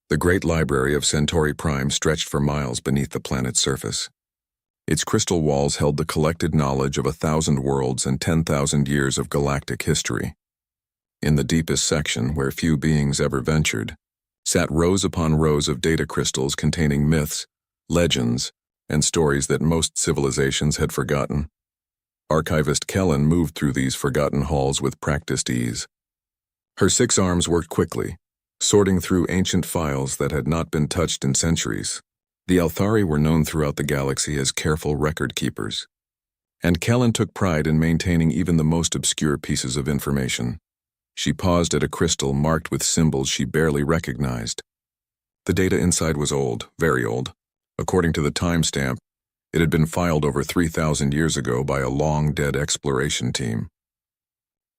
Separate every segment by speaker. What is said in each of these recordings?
Speaker 1: The great library of Centauri Prime stretched for miles beneath the planet's surface. Its crystal walls held the collected knowledge of 1,000 worlds and 10,000 years of galactic history. In the deepest section, where few beings ever ventured, sat rows upon rows of data crystals containing myths, legends, and stories that most civilizations had forgotten. Archivist Kellen moved through these forgotten halls with practiced ease. Her 6 arms worked quickly, sorting through ancient files that had not been touched in centuries. The Althari were known throughout the galaxy as careful record keepers, and Kellen took pride in maintaining even the most obscure pieces of information. She paused at a crystal marked with symbols she barely recognized. The data inside was old, very old. According to the timestamp, it had been filed over 3,000 years ago by a long-dead exploration team.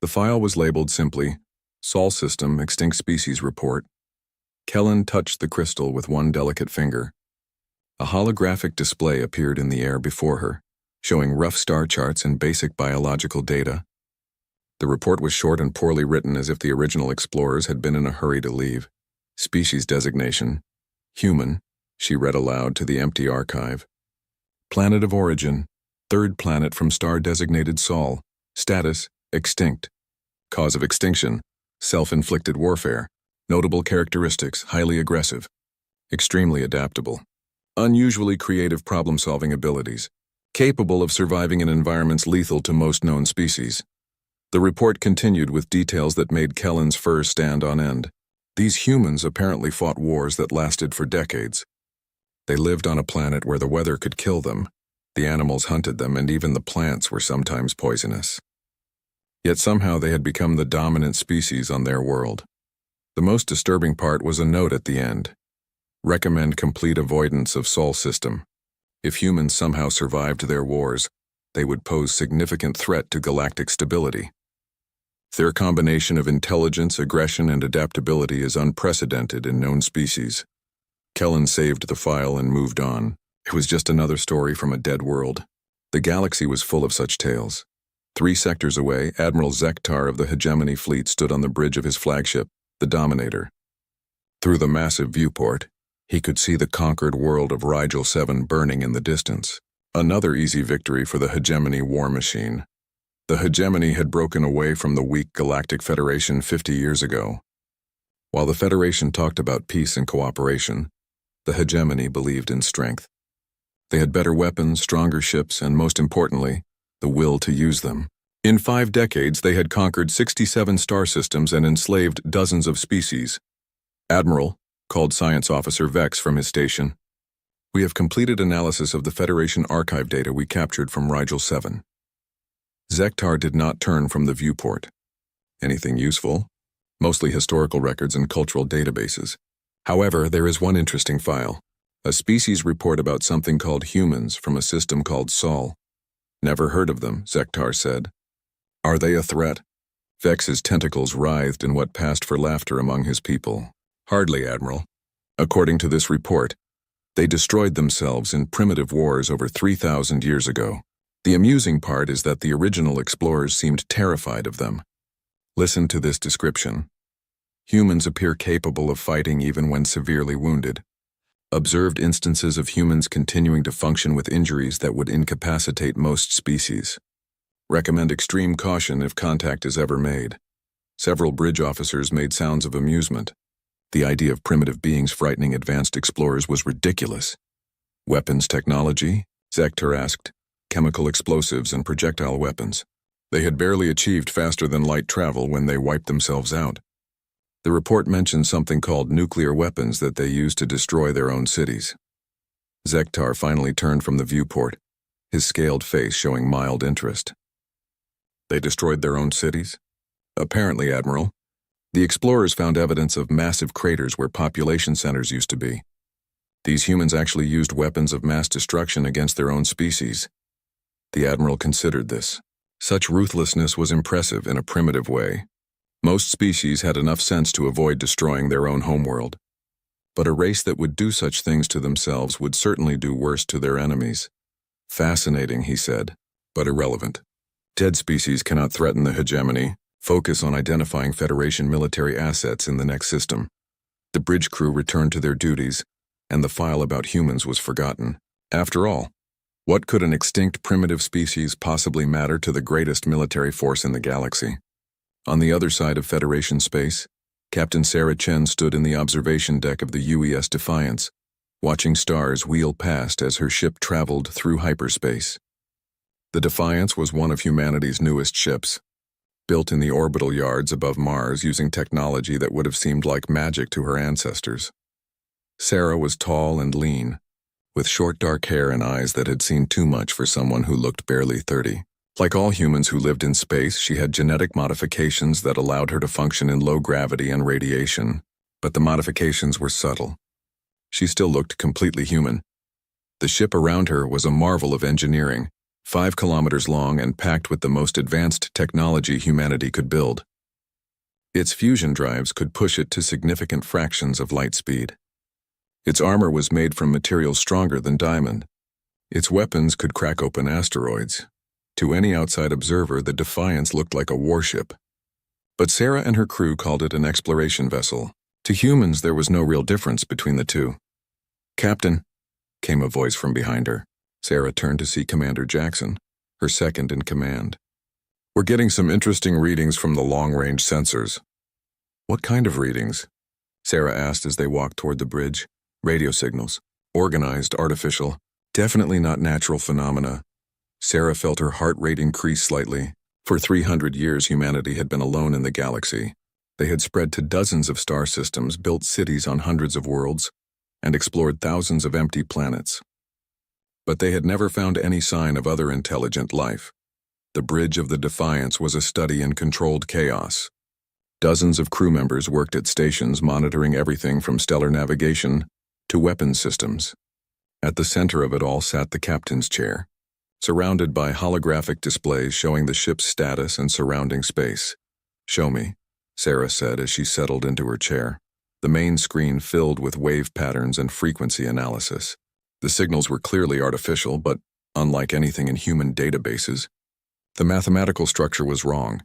Speaker 1: The file was labeled simply, Sol System Extinct Species Report. Kellen touched the crystal with one delicate finger. A holographic display appeared in the air before her, showing rough star charts and basic biological data. The report was short and poorly written, as if the original explorers had been in a hurry to leave. Species designation, human, she read aloud to the empty archive. Planet of origin, 3rd planet from star designated Sol. Status, extinct. Cause of extinction, self-inflicted warfare. Notable characteristics, highly aggressive. Extremely adaptable. Unusually creative problem-solving abilities. Capable of surviving in environments lethal to most known species. The report continued with details that made Kellen's fur stand on end. These humans apparently fought wars that lasted for decades. They lived on a planet where the weather could kill them, the animals hunted them, and even the plants were sometimes poisonous. Yet somehow they had become the dominant species on their world. The most disturbing part was a note at the end. Recommend complete avoidance of Sol System. If humans somehow survived their wars, they would pose significant threat to galactic stability. Their combination of intelligence, aggression, and adaptability is unprecedented in known species. Kellen saved the file and moved on. It was just another story from a dead world. The galaxy was full of such tales. 3 sectors away, Admiral Zektar of the Hegemony Fleet stood on the bridge of his flagship, the Dominator. Through the massive viewport, he could see the conquered world of Rigel 7 burning in the distance. Another easy victory for the Hegemony war machine. The Hegemony had broken away from the weak Galactic Federation 50 years ago. While the Federation talked about peace and cooperation, the Hegemony believed in strength. They had better weapons, stronger ships, and most importantly, the will to use them. In 5 decades, they had conquered 67 star systems and enslaved dozens of species. Admiral, called Science Officer Vex from his station, we have completed analysis of the Federation archive data we captured from Rigel 7. Zektar did not turn from the viewport. Anything useful? Mostly historical records and cultural databases. However, there is one interesting file, a species report about something called humans from a system called Sol. Never heard of them, Zektar said. Are they a threat? Vex's tentacles writhed in what passed for laughter among his people. Hardly, Admiral. According to this report, they destroyed themselves in primitive wars over 3,000 years ago. The amusing part is that the original explorers seemed terrified of them. Listen to this description. Humans appear capable of fighting even when severely wounded. Observed instances of humans continuing to function with injuries that would incapacitate most species. Recommend extreme caution if contact is ever made. Several bridge officers made sounds of amusement. The idea of primitive beings frightening advanced explorers was ridiculous. Weapons technology? Zektar asked. Chemical explosives and projectile weapons. They had barely achieved faster than light travel when they wiped themselves out. The report mentioned something called nuclear weapons that they used to destroy their own cities. Zektar finally turned from the viewport, his scaled face showing mild interest. They destroyed their own cities? Apparently, Admiral. The explorers found evidence of massive craters where population centers used to be. These humans actually used weapons of mass destruction against their own species. The Admiral considered this. Such ruthlessness was impressive in a primitive way. Most species had enough sense to avoid destroying their own homeworld. But a race that would do such things to themselves would certainly do worse to their enemies. Fascinating, he said, but irrelevant. Dead species cannot threaten the hegemony. Focus on identifying Federation military assets in the next system. The bridge crew returned to their duties, and the file about humans was forgotten. After all, what could an extinct primitive species possibly matter to the greatest military force in the galaxy? On the other side of Federation space, Captain Sarah Chen stood in the observation deck of the UES Defiance, watching stars wheel past as her ship traveled through hyperspace. The Defiance was one of humanity's newest ships, built in the orbital yards above Mars using technology that would have seemed like magic to her ancestors. Sarah was tall and lean, with short dark hair and eyes that had seen too much for someone who looked barely 30. Like all humans who lived in space, she had genetic modifications that allowed her to function in low gravity and radiation, but the modifications were subtle. She still looked completely human. The ship around her was a marvel of engineering, 5 kilometers long and packed with the most advanced technology humanity could build. Its fusion drives could push it to significant fractions of light speed. Its armor was made from materials stronger than diamond. Its weapons could crack open asteroids. To any outside observer, the Defiance looked like a warship. But Sarah and her crew called it an exploration vessel. To humans, there was no real difference between the two. "Captain," came a voice from behind her. Sarah turned to see Commander Jackson, her second in command. "We're getting some interesting readings from the long-range sensors." "What kind of readings?" Sarah asked as they walked toward the bridge. "Radio signals. Organized, artificial. Definitely not natural phenomena." Sarah felt her heart rate increase slightly. For 300 years, humanity had been alone in the galaxy. They had spread to dozens of star systems, built cities on hundreds of worlds, and explored thousands of empty planets. But they had never found any sign of other intelligent life. The bridge of the Defiance was a study in controlled chaos. Dozens of crew members worked at stations monitoring everything from stellar navigation to weapons systems. At the center of it all sat the captain's chair, surrounded by holographic displays showing the ship's status and surrounding space. "Show me," Sarah said as she settled into her chair. The main screen filled with wave patterns and frequency analysis. The signals were clearly artificial, but unlike anything in human databases, the mathematical structure was wrong,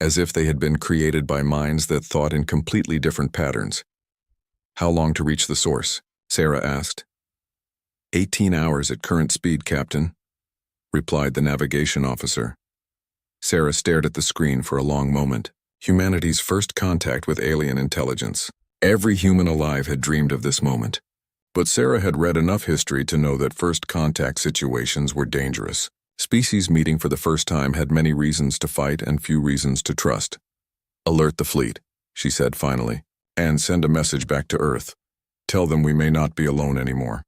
Speaker 1: as if they had been created by minds that thought in completely different patterns. "How long to reach the source?" Sarah asked. 18 hours at current speed, Captain," replied the navigation officer. Sarah stared at the screen for a long moment. Humanity's first contact with alien intelligence. Every human alive had dreamed of this moment. But Sarah had read enough history to know that first contact situations were dangerous. Species meeting for the first time had many reasons to fight and few reasons to trust. "Alert the fleet," she said finally, "and send a message back to Earth. Tell them we may not be alone anymore."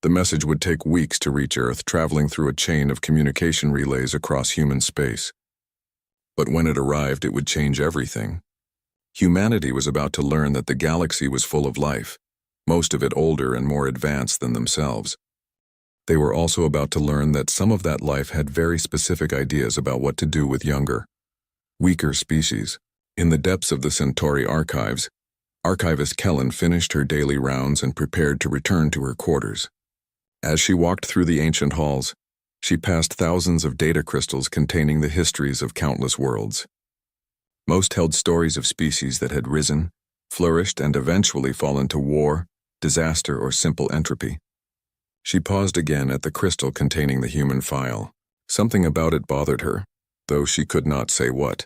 Speaker 1: The message would take weeks to reach Earth, traveling through a chain of communication relays across human space. But when it arrived, it would change everything. Humanity was about to learn that the galaxy was full of life, most of it older and more advanced than themselves. They were also about to learn that some of that life had very specific ideas about what to do with younger, weaker species. In the depths of the Centauri archives, Archivist Kellen finished her daily rounds and prepared to return to her quarters. As she walked through the ancient halls, she passed thousands of data crystals containing the histories of countless worlds. Most held stories of species that had risen, flourished, and eventually fallen to war, disaster, or simple entropy. She paused again at the crystal containing the human file. Something about it bothered her, though she could not say what.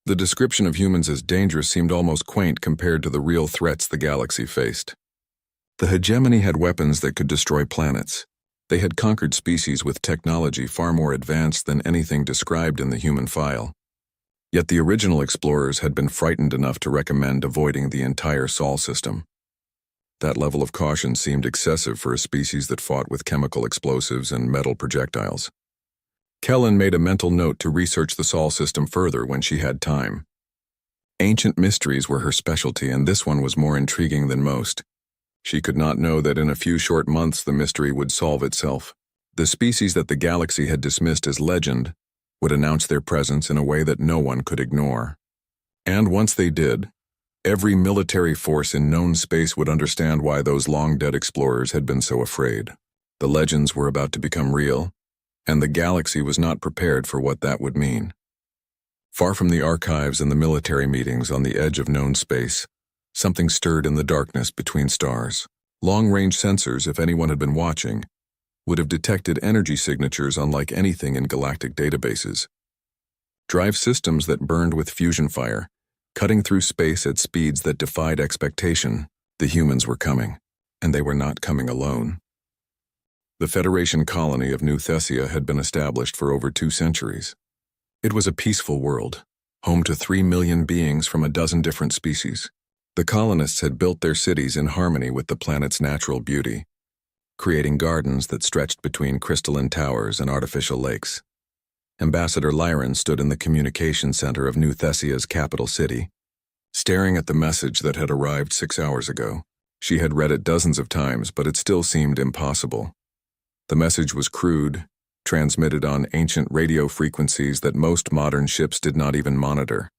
Speaker 1: The description of humans as dangerous seemed almost quaint compared to the real threats the galaxy faced. The hegemony had weapons that could destroy planets. They had conquered species with technology far more advanced than anything described in the human file. Yet the original explorers had been frightened enough to recommend avoiding the entire Sol system. That level of caution seemed excessive for a species that fought with chemical explosives and metal projectiles. Kellen made a mental note to research the Sol system further when she had time. Ancient mysteries were her specialty, and this one was more intriguing than most. She could not know that in a few short months the mystery would solve itself. The species that the galaxy had dismissed as legend would announce their presence in a way that no one could ignore. And once they did, every military force in known space would understand why those long-dead explorers had been so afraid. The legends were about to become real, and the galaxy was not prepared for what that would mean. Far from the archives and the military meetings on the edge of known space, Something stirred in the darkness between stars. Long-range sensors, if anyone had been watching, would have detected energy signatures unlike anything in galactic databases. Drive systems that burned with fusion fire, cutting through space at speeds that defied expectation. The humans were coming, and they were not coming alone. The Federation colony of New Thessia had been established for over 2 centuries. It was a peaceful world, home to 3 million beings from a dozen different species. The colonists had built their cities in harmony with the planet's natural beauty, creating gardens that stretched between crystalline towers and artificial lakes. Ambassador Lyran stood in the communication center of New Thessia's capital city, staring at the message that had arrived 6 hours ago. She had read it dozens of times, but it still seemed impossible. The message was crude, transmitted on ancient radio frequencies that most modern ships did not even monitor.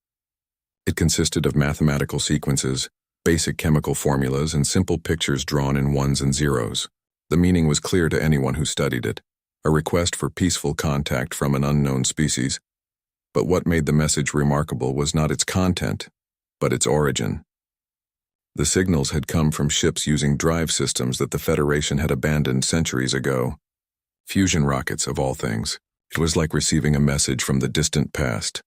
Speaker 1: It consisted of mathematical sequences, basic chemical formulas, and simple pictures drawn in ones and zeros. The meaning was clear to anyone who studied it, a request for peaceful contact from an unknown species. But what made the message remarkable was not its content, but its origin. The signals had come from ships using drive systems that the Federation had abandoned centuries ago. Fusion rockets, of all things. It was like receiving a message from the distant past.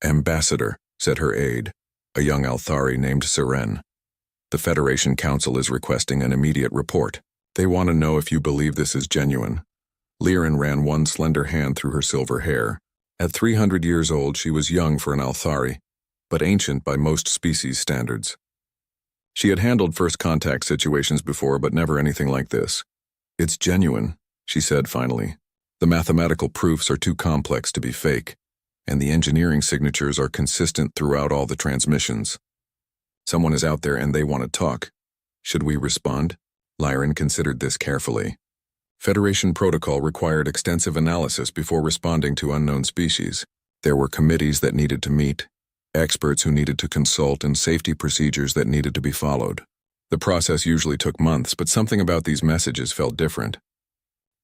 Speaker 1: "Ambassador," said her aide, a young Althari named Seren. "The Federation Council is requesting an immediate report. They want to know if you believe this is genuine." Lyran ran one slender hand through her silver hair. At 300 years old, she was young for an Althari, but ancient by most species standards. She had handled first contact situations before, but never anything like this. "It's genuine," she said finally. "The mathematical proofs are too complex to be fake, and the engineering signatures are consistent throughout all the transmissions. Someone is out there and they want to talk. Should we respond?" Lyran considered this carefully. Federation protocol required extensive analysis before responding to unknown species. There were committees that needed to meet, experts who needed to consult, and safety procedures that needed to be followed. The process usually took months, but something about these messages felt different.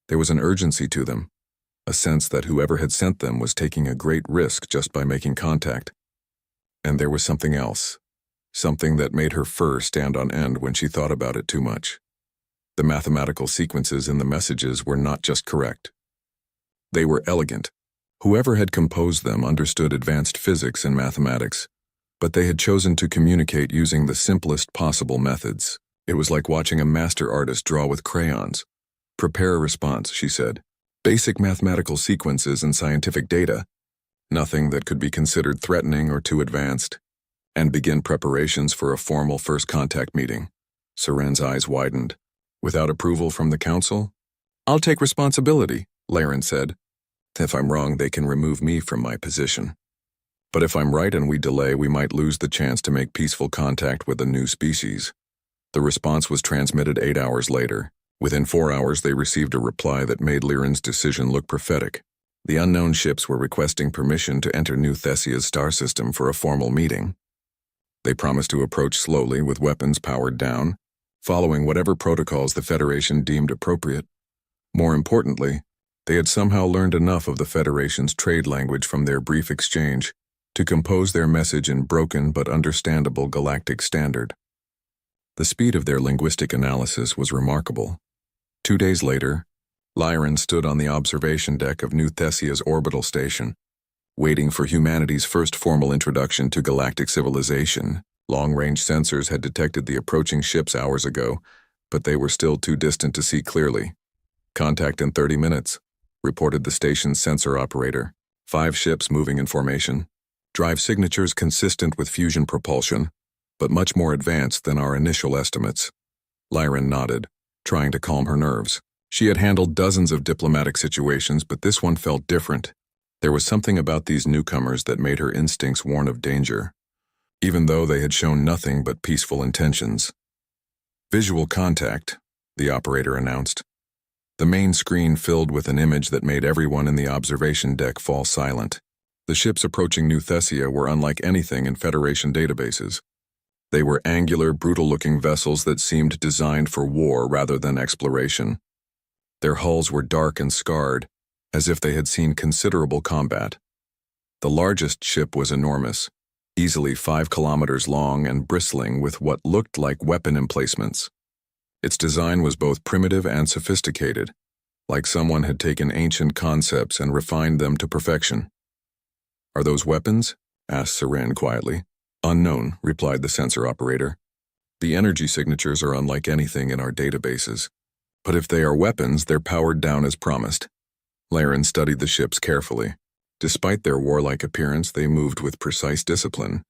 Speaker 1: There was an urgency to them, a sense that whoever had sent them was taking a great risk just by making contact. And there was something else, something that made her fur stand on end when she thought about it too much. The mathematical sequences in the messages were not just correct. They were elegant. Whoever had composed them understood advanced physics and mathematics, but they had chosen to communicate using the simplest possible methods. It was like watching a master artist draw with crayons. "Prepare a response," she said. "Basic mathematical sequences and scientific data, nothing that could be considered threatening or too advanced, and begin preparations for a formal first contact meeting." Seren's eyes widened. "Without approval from the council?" "I'll take responsibility," Lyran said. "If I'm wrong, they can remove me from my position. But if I'm right and we delay, we might lose the chance to make peaceful contact with a new species." The response was transmitted 8 hours later. Within 4 hours, they received a reply that made Lyran's decision look prophetic. The unknown ships were requesting permission to enter New Thessia's star system for a formal meeting. They promised to approach slowly with weapons powered down, following whatever protocols the Federation deemed appropriate. More importantly, they had somehow learned enough of the Federation's trade language from their brief exchange to compose their message in broken but understandable galactic standard. The speed of their linguistic analysis was remarkable. 2 days later, Lyran stood on the observation deck of New Thessia's orbital station, waiting for humanity's first formal introduction to galactic civilization. Long-range sensors had detected the approaching ships hours ago, but they were still too distant to see clearly. "Contact in 30 minutes, reported the station's sensor operator. 5 ships moving in formation. Drive signatures consistent with fusion propulsion, but much more advanced than our initial estimates." Lyran nodded, trying to calm her nerves. She had handled dozens of diplomatic situations, but this one felt different. There was something about these newcomers that made her instincts warn of danger, even though they had shown nothing but peaceful intentions. "Visual contact," the operator announced. The main screen filled with an image that made everyone in the observation deck fall silent. The ships approaching New Thessia were unlike anything in Federation databases. They were angular, brutal-looking vessels that seemed designed for war rather than exploration. Their hulls were dark and scarred, as if they had seen considerable combat. The largest ship was enormous, easily 5 kilometers long and bristling with what looked like weapon emplacements. Its design was both primitive and sophisticated, like someone had taken ancient concepts and refined them to perfection. "Are those weapons?" asked Saran quietly. "Unknown," replied the sensor operator. "The energy signatures are unlike anything in our databases. But if they are weapons, they're powered down as promised." Laren studied the ships carefully. Despite their warlike appearance, they moved with precise discipline.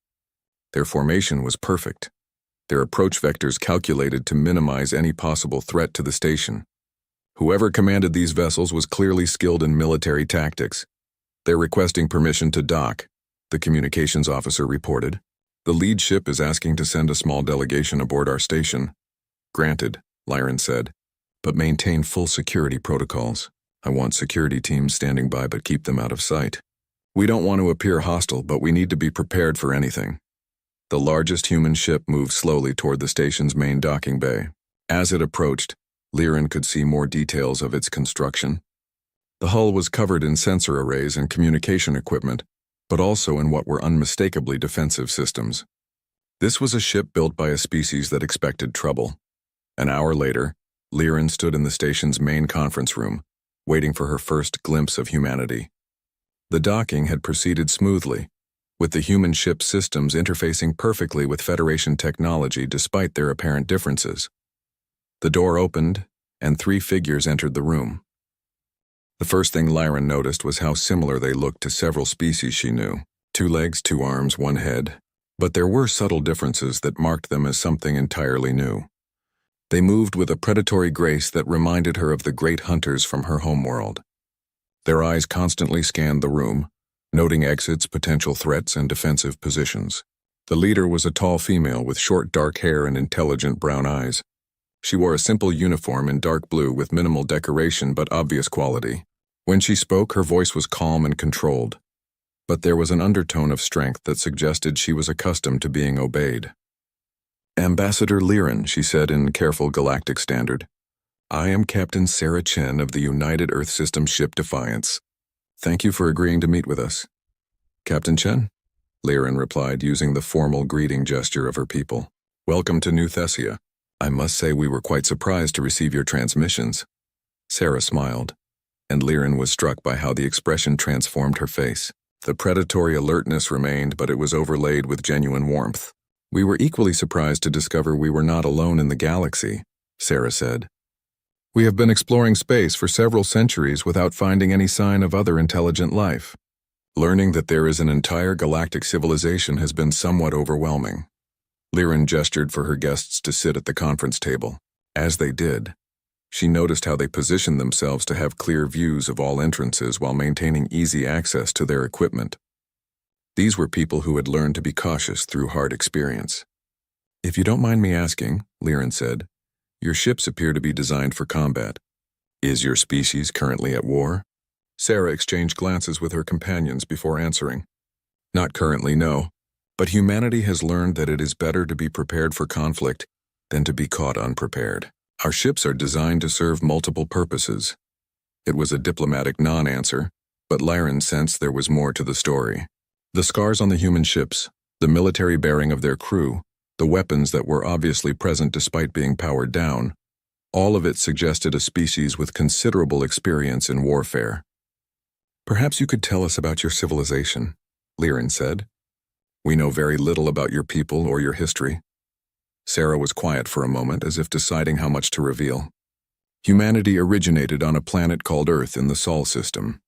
Speaker 1: Their formation was perfect, their approach vectors calculated to minimize any possible threat to the station. Whoever commanded these vessels was clearly skilled in military tactics. "They're requesting permission to dock," the communications officer reported. "The lead ship is asking to send a small delegation aboard our station." "Granted," Laren said, "but maintain full security protocols. I want security teams standing by, but keep them out of sight. We don't want to appear hostile, but we need to be prepared for anything." The largest human ship moved slowly toward the station's main docking bay. As it approached, Laren could see more details of its construction. The hull was covered in sensor arrays and communication equipment, but also in what were unmistakably defensive systems. This was a ship built by a species that expected trouble. An hour later, Laren stood in the station's main conference room, waiting for her first glimpse of humanity. The docking had proceeded smoothly, with the human ship systems interfacing perfectly with Federation technology despite their apparent differences. The door opened, and 3 figures entered the room. The first thing Laren noticed was how similar they looked to several species she knew. 2 legs, 2 arms, 1 head. But there were subtle differences that marked them as something entirely new. They moved with a predatory grace that reminded her of the great hunters from her homeworld. Their eyes constantly scanned the room, noting exits, potential threats, and defensive positions. The leader was a tall female with short dark hair and intelligent brown eyes. She wore a simple uniform in dark blue with minimal decoration but obvious quality. When she spoke, her voice was calm and controlled, but there was an undertone of strength that suggested she was accustomed to being obeyed. "Ambassador Laren," she said in careful galactic standard. "I am Captain Sarah Chen of the United Earth System ship Defiance. Thank you for agreeing to meet with us." "Captain Chen?" Laren replied, using the formal greeting gesture of her people. "Welcome to New Thessia. I must say we were quite surprised to receive your transmissions." Sarah smiled, and Laren was struck by how the expression transformed her face. The predatory alertness remained, but it was overlaid with genuine warmth. "We were equally surprised to discover we were not alone in the galaxy," Sarah said. "We have been exploring space for several centuries without finding any sign of other intelligent life. Learning that there is an entire galactic civilization has been somewhat overwhelming." Laren gestured for her guests to sit at the conference table. As they did, she noticed how they positioned themselves to have clear views of all entrances while maintaining easy access to their equipment. These were people who had learned to be cautious through hard experience. "If you don't mind me asking," Laren said, "your ships appear to be designed for combat. Is your species currently at war?" Sarah exchanged glances with her companions before answering. "Not currently, no. But humanity has learned that it is better to be prepared for conflict than to be caught unprepared. Our ships are designed to serve multiple purposes." It was a diplomatic non-answer, but Laren sensed there was more to the story. The scars on the human ships, the military bearing of their crew, the weapons that were obviously present despite being powered down, all of it suggested a species with considerable experience in warfare. "Perhaps you could tell us about your civilization," Laren said. "We know very little about your people or your history." Sarah was quiet for a moment, as if deciding how much to reveal. "Humanity originated on a planet called Earth in the Sol system.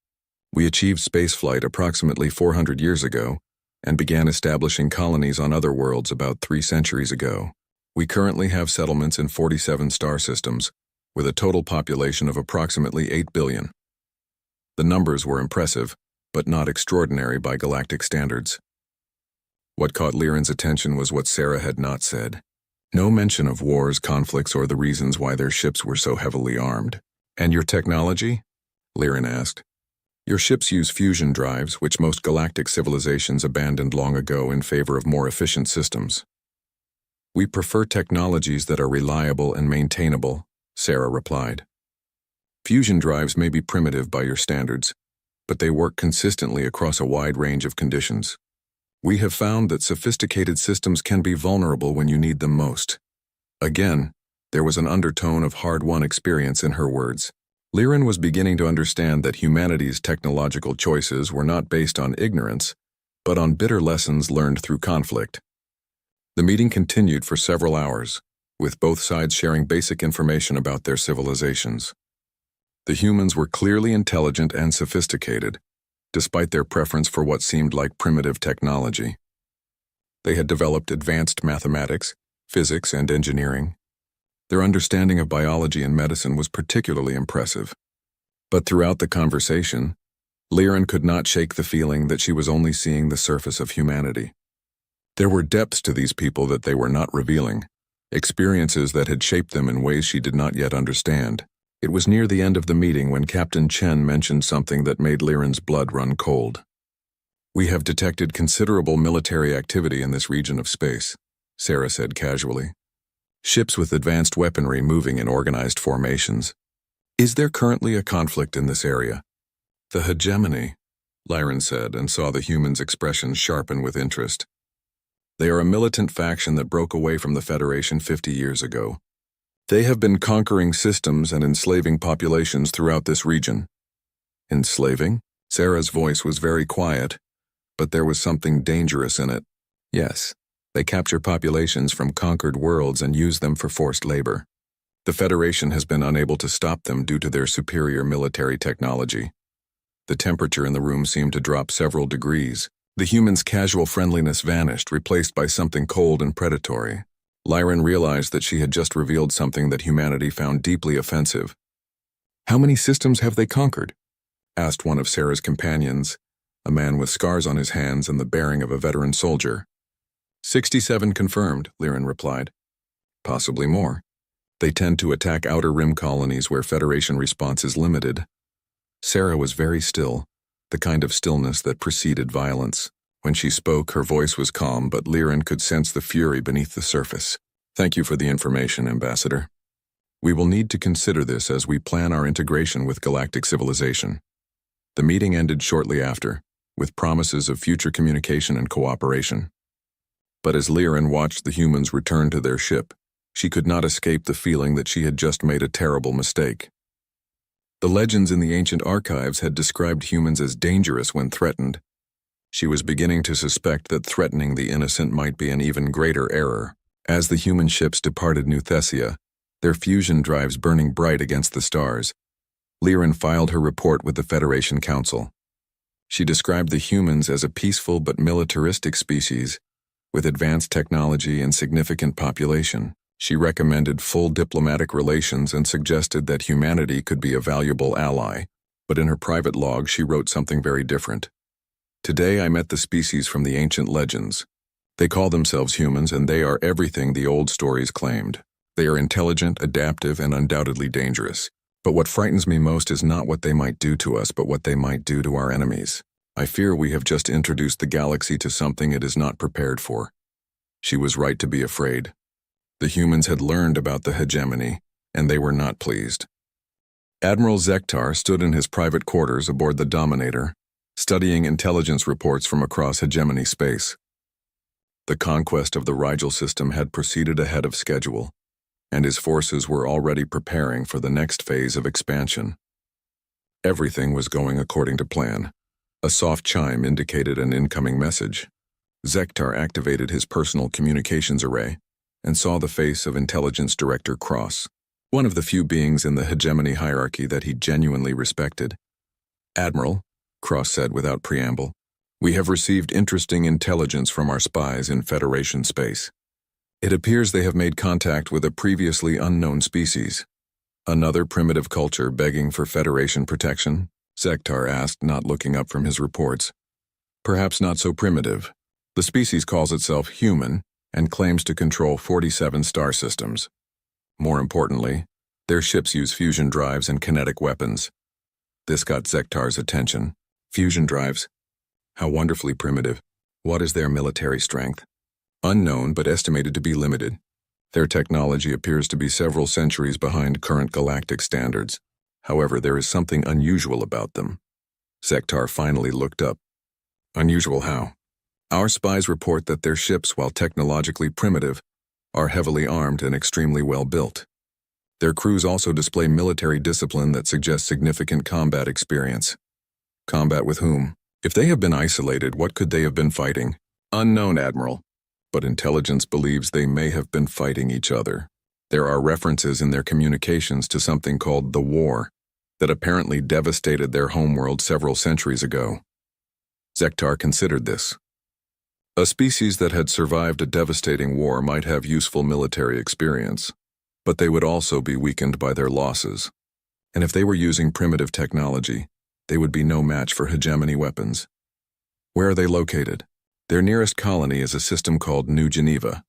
Speaker 1: We achieved spaceflight approximately 400 years ago and began establishing colonies on other worlds about 3 centuries ago. We currently have settlements in 47 star systems, with a total population of approximately 8 billion. The numbers were impressive, but not extraordinary by galactic standards. What caught Laren's attention was what Sarah had not said. No mention of wars, conflicts, or the reasons why their ships were so heavily armed. "And your technology?" Laren asked. "Your ships use fusion drives, which most galactic civilizations abandoned long ago in favor of more efficient systems." "We prefer technologies that are reliable and maintainable," Sarah replied. "Fusion drives may be primitive by your standards, but they work consistently across a wide range of conditions. We have found that sophisticated systems can be vulnerable when you need them most. Again, there was an undertone of hard-won experience in her words. Liren was beginning to understand that humanity's technological choices were not based on ignorance, but on bitter lessons learned through conflict. The meeting continued for several hours, with both sides sharing basic information about their civilizations. The humans were clearly intelligent and sophisticated, despite their preference for what seemed like primitive technology. They had developed advanced mathematics, physics, and engineering. Their understanding of biology and medicine was particularly impressive. But throughout the conversation, Liren could not shake the feeling that she was only seeing the surface of humanity. There were depths to these people that they were not revealing, experiences that had shaped them in ways she did not yet understand. It was near the end of the meeting when Captain Chen mentioned something that made Liren's blood run cold. "We have detected considerable military activity in this region of space," Sarah said casually. "Ships with advanced weaponry moving in organized formations. Is there currently a conflict in this area?" "The hegemony," Liren said, and saw the humans' expressions sharpen with interest. "They are a militant faction that broke away from the Federation 50 years ago. They have been conquering systems and enslaving populations throughout this region." "Enslaving?" Sarah's voice was very quiet, but there was something dangerous in it. "Yes. They capture populations from conquered worlds and use them for forced labor. The Federation has been unable to stop them due to their superior military technology." The temperature in the room seemed to drop several degrees. The humans' casual friendliness vanished, replaced by something cold and predatory. Liren realized that she had just revealed something that humanity found deeply offensive. "How many systems have they conquered?" asked one of Sarah's companions, a man with scars on his hands and the bearing of a veteran soldier. 67 confirmed, Liren replied. "Possibly more. They tend to attack outer rim colonies where Federation response is limited." Sarah was very still, the kind of stillness that preceded violence. When she spoke, her voice was calm, but Liren could sense the fury beneath the surface. "Thank you for the information, Ambassador. We will need to consider this as we plan our integration with galactic civilization." The meeting ended shortly after, with promises of future communication and cooperation. But as Liren watched the humans return to their ship, she could not escape the feeling that she had just made a terrible mistake. The legends in the ancient archives had described humans as dangerous when threatened. She was beginning to suspect that threatening the innocent might be an even greater error. As the human ships departed New Thessia, their fusion drives burning bright against the stars, Liren filed her report with the Federation Council. She described the humans as a peaceful but militaristic species, with advanced technology and significant population. She recommended full diplomatic relations and suggested that humanity could be a valuable ally, but in her private log she wrote something very different. "Today I met the species from the ancient legends. They call themselves humans, and they are everything the old stories claimed. They are intelligent, adaptive, and undoubtedly dangerous. But what frightens me most is not what they might do to us, but what they might do to our enemies. I fear we have just introduced the galaxy to something it is not prepared for." She was right to be afraid. The humans had learned about the hegemony, and they were not pleased. Admiral Zektar stood in his private quarters aboard the Dominator, studying intelligence reports from across hegemony space. The conquest of the Rigel system had proceeded ahead of schedule, and his forces were already preparing for the next phase of expansion. Everything was going according to plan. A soft chime indicated an incoming message. Zektar activated his personal communications array and saw the face of Intelligence Director Cross, one of the few beings in the hegemony hierarchy that he genuinely respected. "Admiral," Cross said without preamble, "we have received interesting intelligence from our spies in Federation space. It appears they have made contact with a previously unknown species." "Another primitive culture begging for Federation protection?" Zektar asked, not looking up from his reports. "Perhaps not so primitive. The species calls itself human and claims to control 47 star systems. More importantly, their ships use fusion drives and kinetic weapons." This got Zektar's attention. "Fusion drives? How wonderfully primitive. What is their military strength?" "Unknown, but estimated to be limited. Their technology appears to be several centuries behind current galactic standards. However, there is something unusual about them." Zektar finally looked up. "Unusual how?" Our spies report that their ships, while technologically primitive, are heavily armed and extremely well built. Their crews also display military discipline that suggests significant combat experience. Combat with whom? If they have been isolated, what could they have been fighting? Unknown, Admiral. But intelligence believes they may have been fighting each other. There are references in their communications to something called the War that apparently devastated their homeworld several centuries ago. Zektar considered this. A species that had survived a devastating war might have useful military experience, but they would also be weakened by their losses. And if they were using primitive technology, they would be no match for hegemony weapons. Where are they located? Their nearest colony is a system called New Geneva,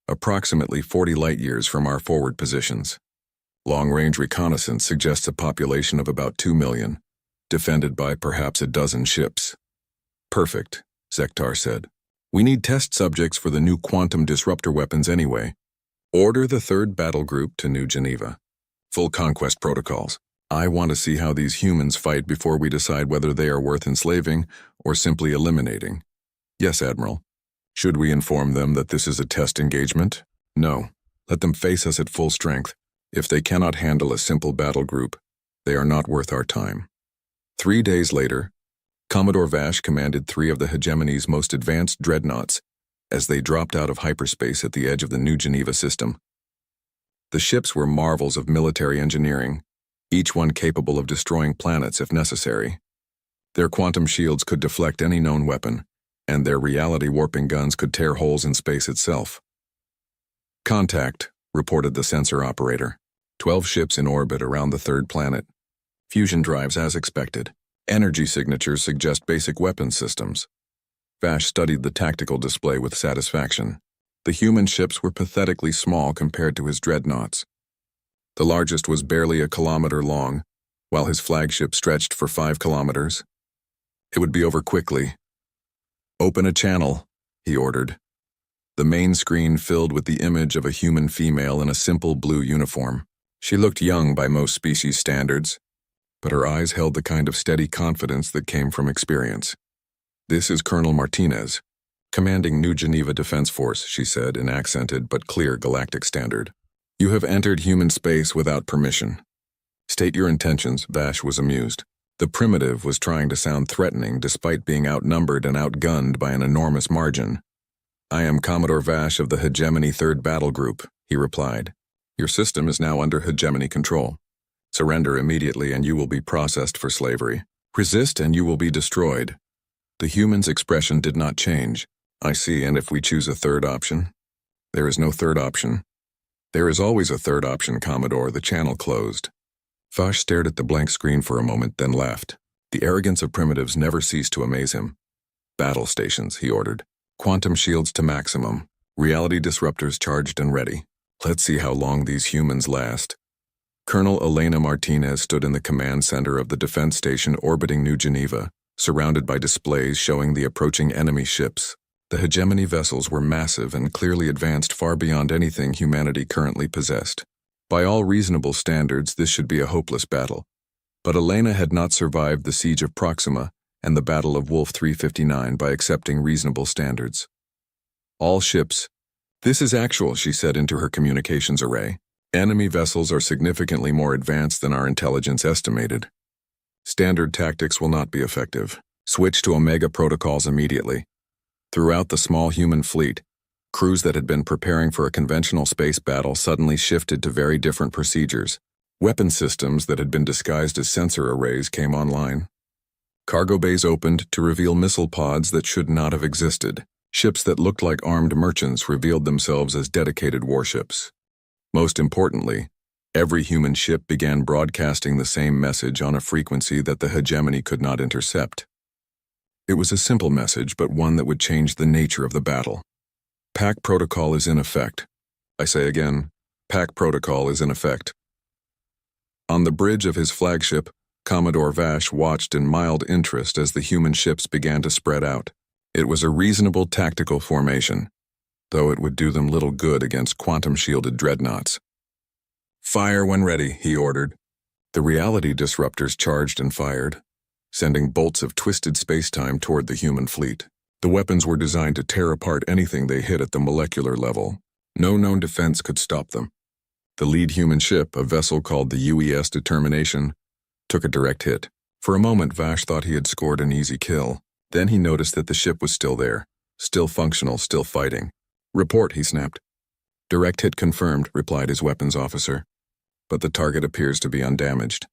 Speaker 1: approximately 40 light-years from our forward positions. Long-range reconnaissance suggests a population of about 2 million, defended by perhaps a dozen ships. Perfect, Zektar said. We need test subjects for the new quantum disruptor weapons anyway. Order the 3rd Battle Group to New Geneva. Full conquest protocols. I want to see how these humans fight before we decide whether they are worth enslaving or simply eliminating. Yes, Admiral. Should we inform them that this is a test engagement? No. Let them face us at full strength. If they cannot handle a simple battle group, they are not worth our time. 3 days later, Commodore Vash commanded 3 of the hegemony's most advanced dreadnoughts as they dropped out of hyperspace at the edge of the New Geneva system. The ships were marvels of military engineering, each one capable of destroying planets if necessary. Their quantum shields could deflect any known weapon, and their reality-warping guns could tear holes in space itself. Contact, reported the sensor operator. 12 ships in orbit around the 3rd planet. Fusion drives as expected. Energy signatures suggest basic weapon systems. Vash studied the tactical display with satisfaction. The human ships were pathetically small compared to his dreadnoughts. The largest was barely a kilometer long, while his flagship stretched for 5 kilometers. It would be over quickly. Open a channel, he ordered. The main screen filled with the image of a human female in a simple blue uniform. She looked young by most species standards, but her eyes held the kind of steady confidence that came from experience. This is Colonel Martinez, commanding New Geneva Defense Force, she said in accented but clear galactic standard. You have entered human space without permission. State your intentions, Vash was amused. The primitive was trying to sound threatening despite being outnumbered and outgunned by an enormous margin. I am Commodore Vash of the Hegemony 3rd Battle Group, he replied. Your system is now under hegemony control. Surrender immediately and you will be processed for slavery. Resist and you will be destroyed. The human's expression did not change. I see, and if we choose a 3rd option? There is no 3rd option. There is always a 3rd option, Commodore. The channel closed. Vash stared at the blank screen for a moment, then laughed. The arrogance of primitives never ceased to amaze him. Battle stations, he ordered. Quantum shields to maximum. Reality disruptors charged and ready. Let's see how long these humans last. Colonel Elena Martinez stood in the command center of the defense station orbiting New Geneva, surrounded by displays showing the approaching enemy ships. The hegemony vessels were massive and clearly advanced far beyond anything humanity currently possessed. By all reasonable standards, this should be a hopeless battle. But Elena had not survived the siege of Proxima and the Battle of Wolf 359 by accepting reasonable standards. All ships. This is actual, she said into her communications array. Enemy vessels are significantly more advanced than our intelligence estimated. Standard tactics will not be effective. Switch to Omega protocols immediately. Throughout the small human fleet, crews that had been preparing for a conventional space battle suddenly shifted to very different procedures. Weapon systems that had been disguised as sensor arrays came online. Cargo bays opened to reveal missile pods that should not have existed. Ships that looked like armed merchants revealed themselves as dedicated warships. Most importantly, every human ship began broadcasting the same message on a frequency that the hegemony could not intercept. It was a simple message, but one that would change the nature of the battle. Pack protocol is in effect. I say again, pack protocol is in effect. On the bridge of his flagship, Commodore Vash watched in mild interest as the human ships began to spread out. It was a reasonable tactical formation, though it would do them little good against quantum-shielded dreadnoughts. Fire when ready, he ordered. The reality disruptors charged and fired, sending bolts of twisted space-time toward the human fleet. The weapons were designed to tear apart anything they hit at the molecular level. No known defense could stop them. The lead human ship, a vessel called the UES Determination, took a direct hit. For a moment, Vash thought he had scored an easy kill. Then he noticed that the ship was still there, still functional, still fighting. "Report," he snapped. "Direct hit confirmed," replied his weapons officer. "But the target appears to be undamaged."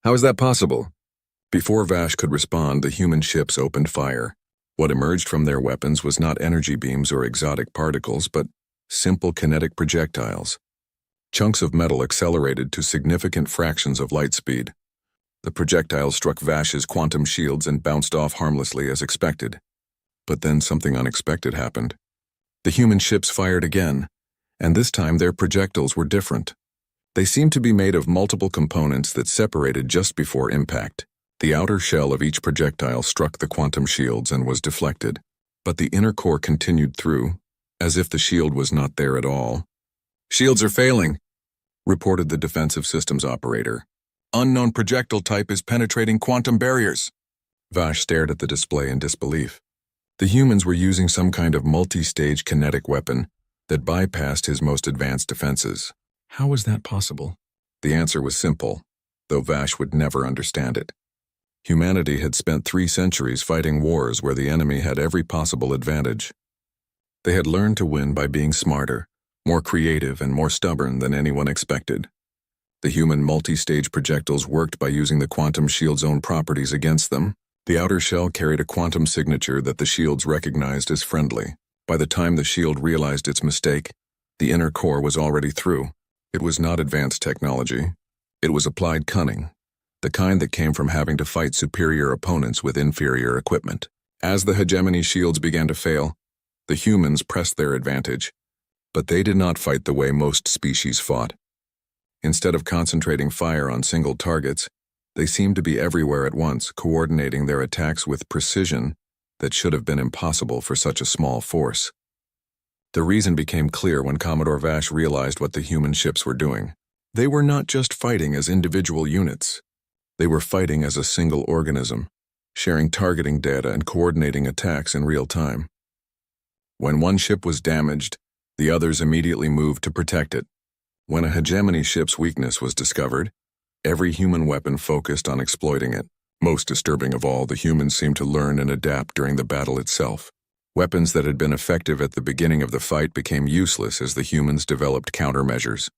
Speaker 1: "How is that possible?" Before Vash could respond, the human ships opened fire. What emerged from their weapons was not energy beams or exotic particles, but simple kinetic projectiles. Chunks of metal accelerated to significant fractions of light speed. The projectiles struck Vash's quantum shields and bounced off harmlessly as expected. But then something unexpected happened. The human ships fired again, and this time their projectiles were different. They seemed to be made of multiple components that separated just before impact. The outer shell of each projectile struck the quantum shields and was deflected, but the inner core continued through, as if the shield was not there at all. "Shields are failing," reported the defensive systems operator. "Unknown projectile type is penetrating quantum barriers." Vash stared at the display in disbelief. The humans were using some kind of multi-stage kinetic weapon that bypassed his most advanced defenses. How was that possible? The answer was simple, though Vash would never understand it. Humanity had spent 3 centuries fighting wars where the enemy had every possible advantage. They had learned to win by being smarter, more creative, and more stubborn than anyone expected. The human multi-stage projectiles worked by using the quantum shield's own properties against them. The outer shell carried a quantum signature that the shields recognized as friendly. By the time the shield realized its mistake, the inner core was already through. It was not advanced technology. It was applied cunning, the kind that came from having to fight superior opponents with inferior equipment. As the hegemony shields began to fail, the humans pressed their advantage. But they did not fight the way most species fought. Instead of concentrating fire on single targets, they seemed to be everywhere at once, coordinating their attacks with precision that should have been impossible for such a small force. The reason became clear when Commodore Vash realized what the human ships were doing. They were not just fighting as individual units. They were fighting as a single organism, sharing targeting data and coordinating attacks in real time. When one ship was damaged, the others immediately moved to protect it. When a hegemony ship's weakness was discovered, every human weapon focused on exploiting it. Most disturbing of all, the humans seemed to learn and adapt during the battle itself. Weapons that had been effective at the beginning of the fight became useless as the humans developed countermeasures.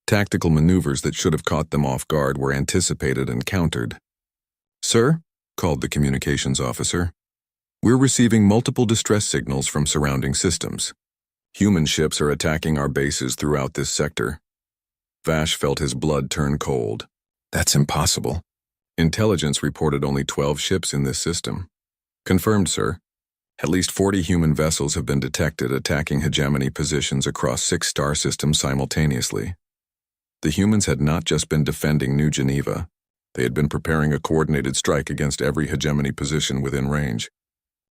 Speaker 1: Tactical maneuvers that should have caught them off guard were anticipated and countered. "Sir," called the communications officer, "we're receiving multiple distress signals from surrounding systems. Human ships are attacking our bases throughout this sector." Vash felt his blood turn cold. "That's impossible. Intelligence reported only 12 ships in this system." "Confirmed, sir. At least 40 human vessels have been detected attacking hegemony positions across 6 star systems simultaneously." The humans had not just been defending New Geneva. They had been preparing a coordinated strike against every hegemony position within range.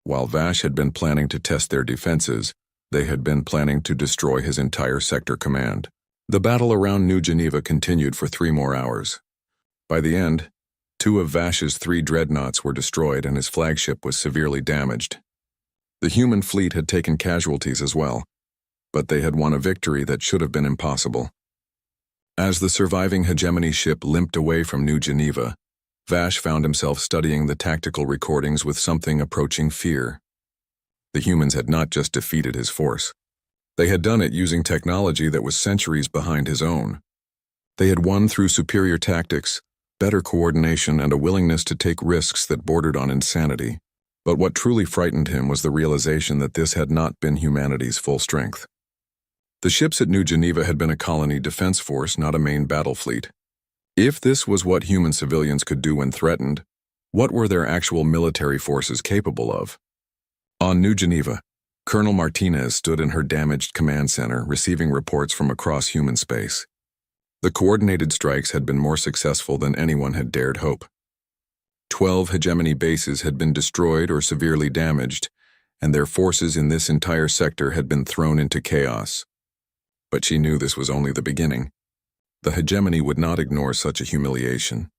Speaker 1: While Vash had been planning to test their defenses, they had been planning to destroy his entire sector command. The battle around New Geneva continued for 3 more hours. By the end, 2 of Vash's 3 dreadnoughts were destroyed and his flagship was severely damaged. The human fleet had taken casualties as well, but they had won a victory that should have been impossible. As the surviving hegemony ship limped away from New Geneva, Vash found himself studying the tactical recordings with something approaching fear. The humans had not just defeated his force. They had done it using technology that was centuries behind his own. They had won through superior tactics, better coordination, and a willingness to take risks that bordered on insanity. But what truly frightened him was the realization that this had not been humanity's full strength. The ships at New Geneva had been a colony defense force, not a main battle fleet. If this was what human civilians could do when threatened, what were their actual military forces capable of? On New Geneva, Colonel Martinez stood in her damaged command center, receiving reports from across human space. The coordinated strikes had been more successful than anyone had dared hope. 12 hegemony bases had been destroyed or severely damaged, and their forces in this entire sector had been thrown into chaos. But she knew this was only the beginning. The hegemony would not ignore such a humiliation.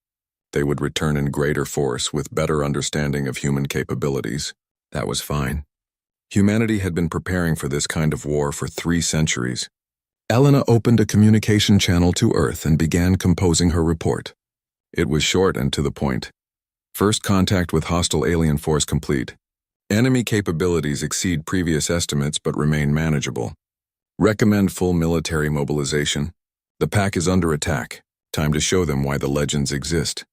Speaker 1: They would return in greater force with better understanding of human capabilities. That was fine. Humanity had been preparing for this kind of war for 3 centuries. Elena opened a communication channel to Earth and began composing her report. It was short and to the point. First contact with hostile alien force complete. Enemy capabilities exceed previous estimates but remain manageable. Recommend full military mobilization. The pack is under attack. Time to show them why the legends exist.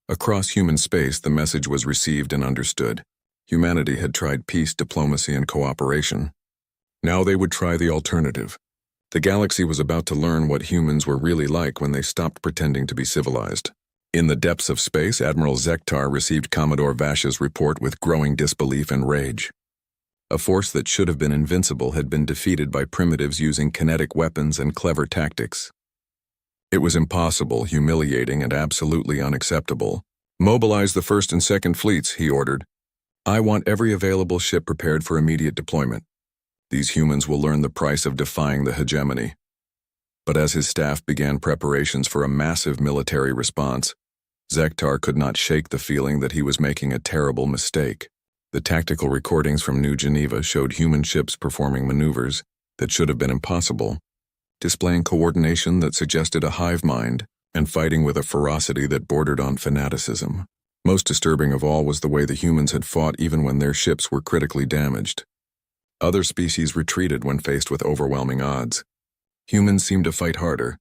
Speaker 1: Across human space, the message was received and understood. Humanity had tried peace, diplomacy, and cooperation. Now they would try the alternative. The galaxy was about to learn what humans were really like when they stopped pretending to be civilized. In the depths of space, Admiral Zektar received Commodore Vash's report with growing disbelief and rage. A force that should have been invincible had been defeated by primitives using kinetic weapons and clever tactics. It was impossible, humiliating, and absolutely unacceptable. Mobilize the 1st and 2nd fleets, he ordered. I want every available ship prepared for immediate deployment. These humans will learn the price of defying the hegemony. But as his staff began preparations for a massive military response, Zektar could not shake the feeling that he was making a terrible mistake. The tactical recordings from New Geneva showed human ships performing maneuvers that should have been impossible, displaying coordination that suggested a hive mind, and fighting with a ferocity that bordered on fanaticism. Most disturbing of all was the way the humans had fought even when their ships were critically damaged. Other species retreated when faced with overwhelming odds. Humans seemed to fight harder.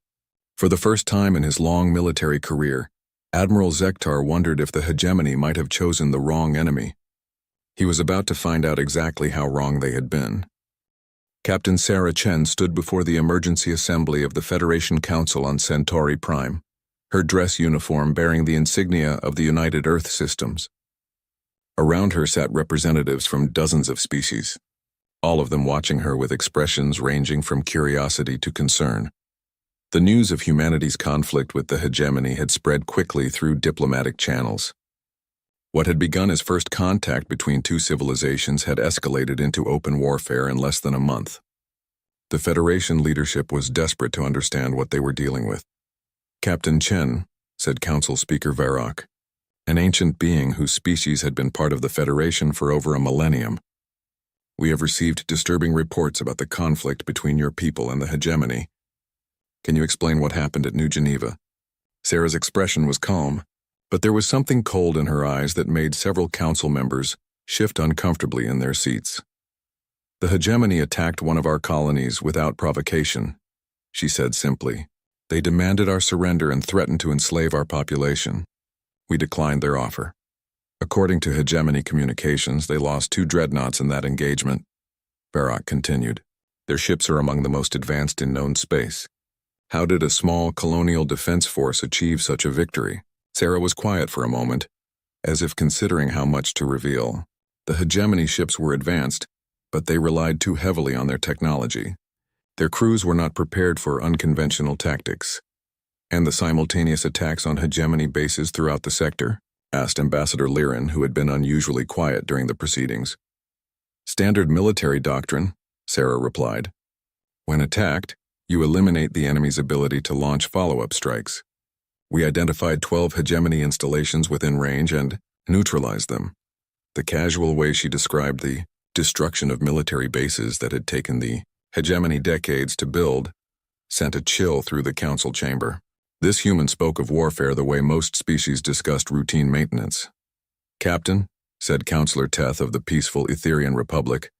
Speaker 1: For the first time in his long military career, Admiral Zektar wondered if the hegemony might have chosen the wrong enemy. He was about to find out exactly how wrong they had been. Captain Sarah Chen stood before the emergency assembly of the Federation Council on Centauri Prime, her dress uniform bearing the insignia of the United Earth Systems. Around her sat representatives from dozens of species, all of them watching her with expressions ranging from curiosity to concern. The news of humanity's conflict with the hegemony had spread quickly through diplomatic channels. What had begun as first contact between 2 civilizations had escalated into open warfare in less than a month. The Federation leadership was desperate to understand what they were dealing with. Captain Chen, said Council Speaker Varrock, an ancient being whose species had been part of the Federation for over a millennium. We have received disturbing reports about the conflict between your people and the hegemony. Can you explain what happened at New Geneva? Sarah's expression was calm, but there was something cold in her eyes that made several council members shift uncomfortably in their seats. The hegemony attacked one of our colonies without provocation, she said simply. They demanded our surrender and threatened to enslave our population. We declined their offer. According to hegemony communications, they lost 2 dreadnoughts in that engagement. Varrock continued. Their ships are among the most advanced in known space. How did a small colonial defense force achieve such a victory? Sarah was quiet for a moment, as if considering how much to reveal. The hegemony ships were advanced, but they relied too heavily on their technology. Their crews were not prepared for unconventional tactics. And the simultaneous attacks on hegemony bases throughout the sector? Asked Ambassador Lirin, who had been unusually quiet during the proceedings. Standard military doctrine, Sarah replied. When attacked, you eliminate the enemy's ability to launch follow-up strikes. We identified 12 hegemony installations within range and neutralized them. The casual way she described the destruction of military bases that had taken the hegemony decades to build sent a chill through the council chamber. This human spoke of warfare the way most species discussed routine maintenance. Captain, said Councillor Teth of the peaceful Etherian Republic,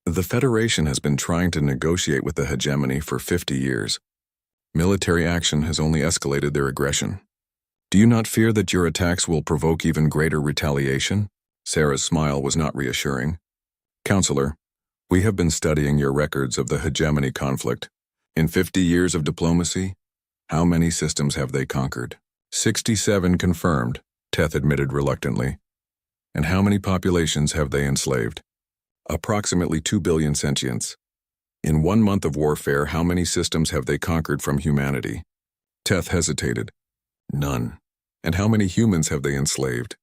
Speaker 1: the Federation has been trying to negotiate with the hegemony for 50 years. Military action has only escalated their aggression. Do you not fear that your attacks will provoke even greater retaliation? Sarah's smile was not reassuring. Counselor, we have been studying your records of the hegemony conflict. In 50 years of diplomacy, how many systems have they conquered? 67 confirmed, Teth admitted reluctantly. And how many populations have they enslaved? Approximately 2 billion sentients. In 1 month of warfare, how many systems have they conquered from humanity? Teth hesitated. None. And how many humans have they enslaved?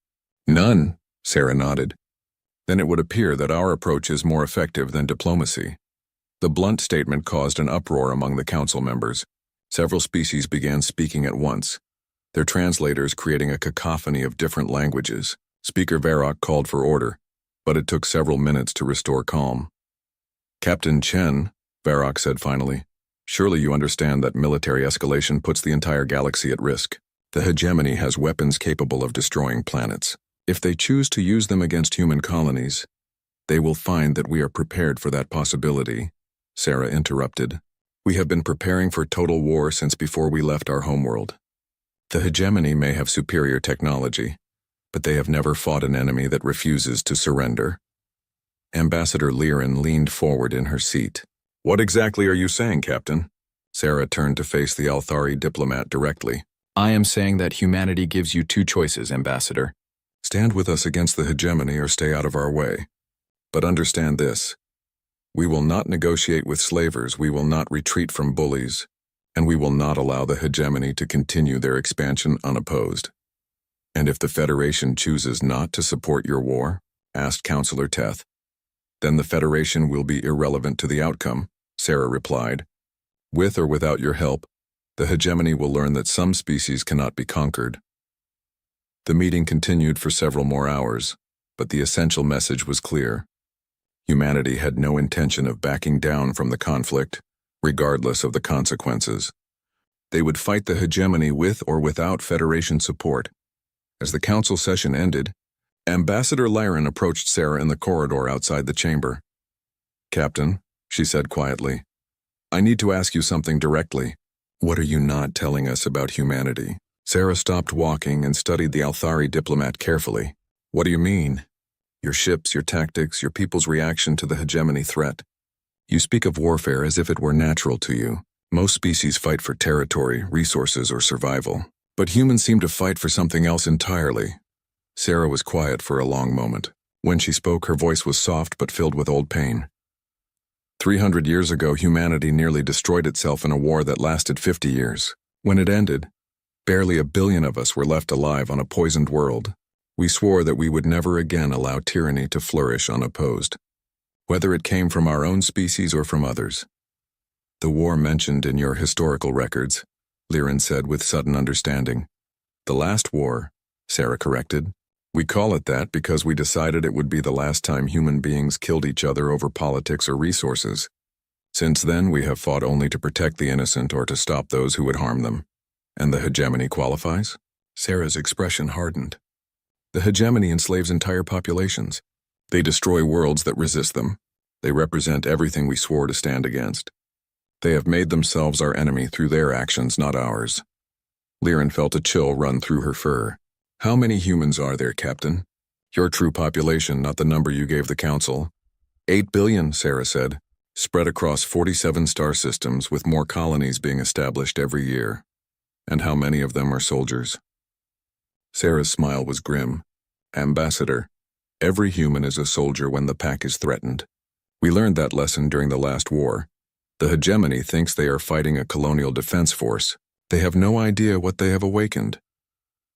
Speaker 1: None, Sarah nodded. Then it would appear that our approach is more effective than diplomacy. The blunt statement caused an uproar among the council members. Several species began speaking at once, their translators creating a cacophony of different languages. Speaker Varrock called for order. but it took several minutes to restore calm. "Captain Chen," Varrock said finally, "surely you understand that military escalation puts the entire galaxy at risk. The hegemony has weapons capable of destroying planets. If they choose to use them against human colonies, they will find that we are prepared for that possibility," Sarah interrupted. "We have been preparing for total war since before we left our homeworld. The hegemony may have superior technology, but they have never fought an enemy that refuses to surrender." Ambassador Liren leaned forward in her seat. "What exactly are you saying, Captain?" Sarah turned to face the Althari diplomat directly.
Speaker 2: "I am saying that humanity gives you two choices, Ambassador.
Speaker 1: Stand with us against the hegemony or stay out of our way. But understand this. We will not negotiate with slavers, we will not retreat from bullies, and we will not allow the hegemony to continue their expansion unopposed." "And if the Federation chooses not to support your war," asked Counselor Teth, "then the Federation will be irrelevant to the outcome," Sarah replied. "With or without your help, the hegemony will learn that some species cannot be conquered." The meeting continued for several more hours, but the essential message was clear. Humanity had no intention of backing down from the conflict, regardless of the consequences. They would fight the hegemony with or without Federation support. As the council session ended, Ambassador Liren approached Sarah in the corridor outside the chamber. "Captain," she said quietly, "I need to ask you something directly. What are you not telling us about humanity?" Sarah stopped walking and studied the Althari diplomat carefully. "What do you mean?" "Your ships, your tactics, your people's reaction to the hegemony threat. You speak of warfare as if it were natural to you. Most species fight for territory, resources, or survival. But humans seem to fight for something else entirely." Sarah was quiet for a long moment. When she spoke, her voice was soft but filled with old pain. 300 years ago, humanity nearly destroyed itself in a war that lasted 50 years. When it ended, barely 1 billion of us were left alive on a poisoned world. We swore that we would never again allow tyranny to flourish unopposed, whether it came from our own species or from others. "The war mentioned in your historical records," Liren said with sudden understanding. "The last war," Sarah corrected. "We call it that because we decided it would be the last time human beings killed each other over politics or resources. Since then, we have fought only to protect the innocent or to stop those who would harm them. And the hegemony qualifies?" Sarah's expression hardened. "The hegemony enslaves entire populations. They destroy worlds that resist them. They represent everything we swore to stand against. They have made themselves our enemy through their actions, not ours." Liren felt a chill run through her fur. "How many humans are there, Captain?" "Your true population, not the number you gave the Council." 8 billion, Sarah said, "spread across 47 star systems with more colonies being established every year. And how many of them are soldiers?" Sarah's smile was grim. "Ambassador, every human is a soldier when the pack is threatened. We learned that lesson during the last war. The hegemony thinks they are fighting a colonial defense force. They have no idea what they have awakened.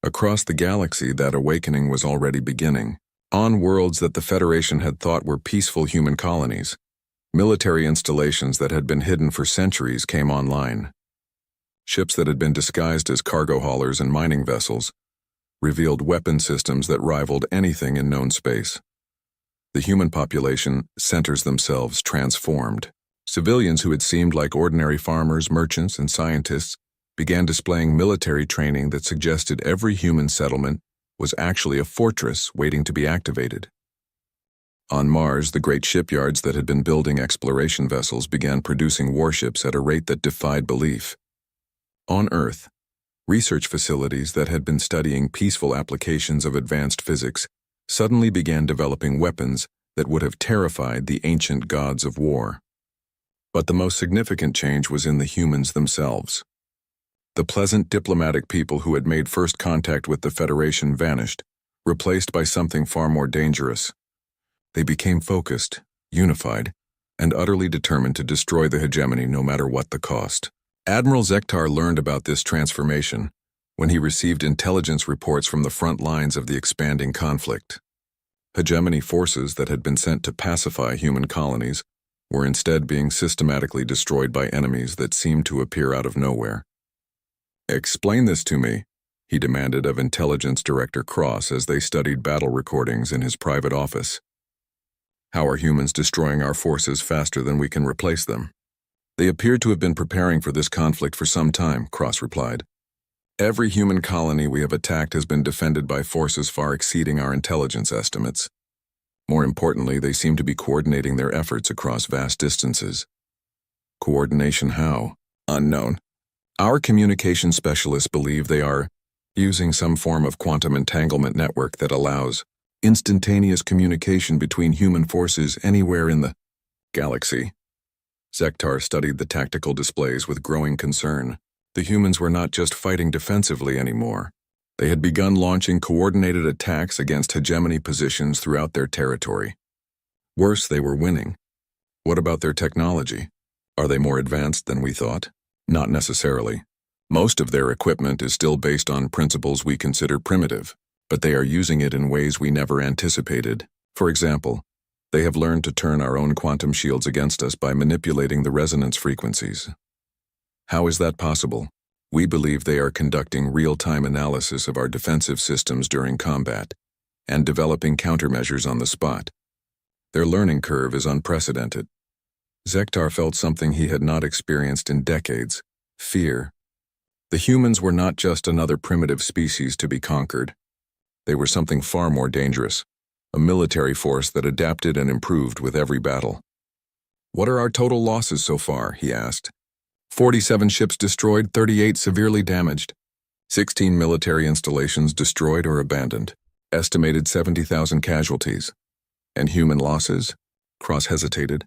Speaker 1: Across the galaxy, that awakening was already beginning. On worlds that the Federation had thought were peaceful human colonies, military installations that had been hidden for centuries came online. Ships that had been disguised as cargo haulers and mining vessels revealed weapon systems that rivaled anything in known space. The human population centers themselves transformed. Civilians who had seemed like ordinary farmers, merchants, and scientists began displaying military training that suggested every human settlement was actually a fortress waiting to be activated. On Mars, the great shipyards that had been building exploration vessels began producing warships at a rate that defied belief. On Earth, research facilities that had been studying peaceful applications of advanced physics suddenly began developing weapons that would have terrified the ancient gods of war. But the most significant change was in the humans themselves. The pleasant diplomatic people who had made first contact with the Federation vanished, replaced by something far more dangerous. They became focused, unified, and utterly determined to destroy the hegemony no matter what the cost. Admiral Zektar learned about this transformation when he received intelligence reports from the front lines of the expanding conflict. Hegemony forces that had been sent to pacify human colonies were instead being systematically destroyed by enemies that seemed to appear out of nowhere. "Explain this to me," he demanded of Intelligence Director Cross as they studied battle recordings in his private office. How are humans destroying our forces faster than we can replace them? They appear to have been preparing for this conflict for some time, Cross replied. Every human colony we have attacked has been defended by forces far exceeding our intelligence estimates. More importantly, they seem to be coordinating their efforts across vast distances. Coordination how? Unknown. Our communication specialists believe they are using some form of quantum entanglement network that allows instantaneous communication between human forces anywhere in the galaxy. Zektar studied the tactical displays with growing concern. The humans were not just fighting defensively anymore. They had begun launching coordinated attacks against hegemony positions throughout their territory. Worse, they were winning. What about their technology? Are they more advanced than we thought? Not necessarily. Most of their equipment is still based on principles we consider primitive, but they are using it in ways we never anticipated. For example, they have learned to turn our own quantum shields against us by manipulating the resonance frequencies. How is that possible? We believe they are conducting real-time analysis of our defensive systems during combat and developing countermeasures on the spot. Their learning curve is unprecedented. Zektar felt something he had not experienced in decades: fear. The humans were not just another primitive species to be conquered. They were something far more dangerous, a military force that adapted and improved with every battle. What are our total losses so far? He asked. 47 ships destroyed, 38 severely damaged. 16 military installations destroyed or abandoned. Estimated 70,000 casualties. And human losses? Cross hesitated.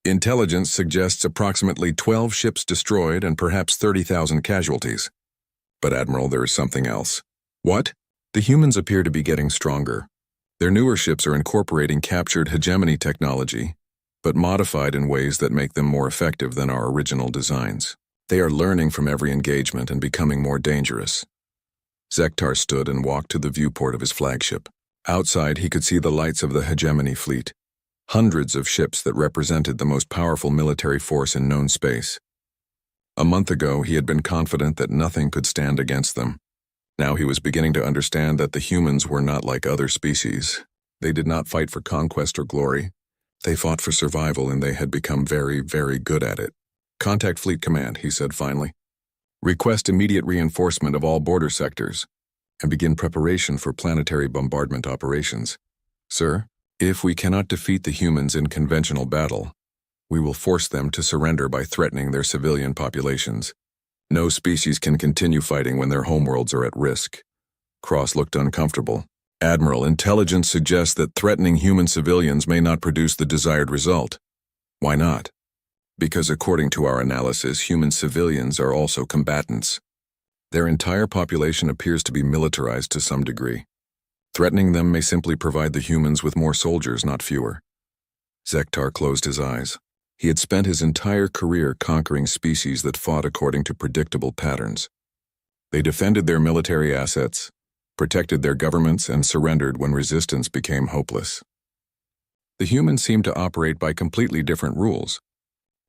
Speaker 1: Intelligence suggests approximately 12 ships destroyed and perhaps 30,000 casualties. But Admiral, there is something else. What? The humans appear to be getting stronger. Their newer ships are incorporating captured hegemony technology, but modified in ways that make them more effective than our original designs. They are learning from every engagement and becoming more dangerous. Zektar stood and walked to the viewport of his flagship. Outside, he could see the lights of the hegemony fleet. Hundreds of ships that represented the most powerful military force in known space. A month ago, he had been confident that nothing could stand against them. Now he was beginning to understand that the humans were not like other species. They did not fight for conquest or glory. They fought for survival, and they had become very, very good at it. Contact Fleet Command, he said finally. Request immediate reinforcement of all border sectors and begin preparation for planetary bombardment operations. Sir, if we cannot defeat the humans in conventional battle, we will force them to surrender by threatening their civilian populations. No species can continue fighting when their homeworlds are at risk. Cross looked uncomfortable. Admiral, intelligence suggests that threatening human civilians may not produce the desired result. Why not? Because according to our analysis, human civilians are also combatants. Their entire population appears to be militarized to some degree. Threatening them may simply provide the humans with more soldiers, not fewer. Zektar closed his eyes. He had spent his entire career conquering species that fought according to predictable patterns. They defended their military assets, protected their governments, and surrendered when resistance became hopeless. The humans seemed to operate by completely different rules.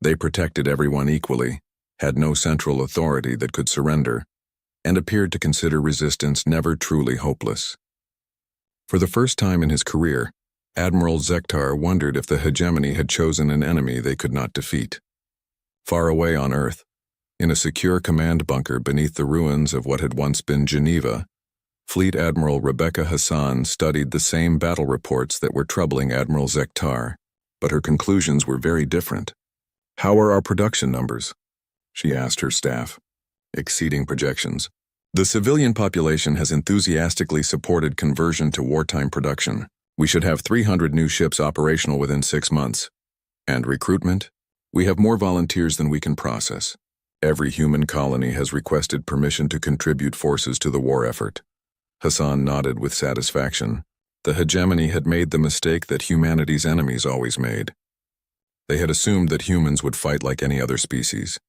Speaker 1: They protected everyone equally, had no central authority that could surrender, and appeared to consider resistance never truly hopeless. For the first time in his career, Admiral Zektar wondered if the hegemony had chosen an enemy they could not defeat. Far away on Earth, in a secure command bunker beneath the ruins of what had once been Geneva, Fleet Admiral Rebecca Hassan studied the same battle reports that were troubling Admiral Zektar, but her conclusions were very different. How are our production numbers? She asked her staff. Exceeding projections. The civilian population has enthusiastically supported conversion to wartime production. We should have 300 new ships operational within 6 months. And recruitment? We have more volunteers than we can process. Every human colony has requested permission to contribute forces to the war effort. Hassan nodded with satisfaction. The hegemony had made the mistake that humanity's enemies always made. They had assumed that humans would fight like any other species,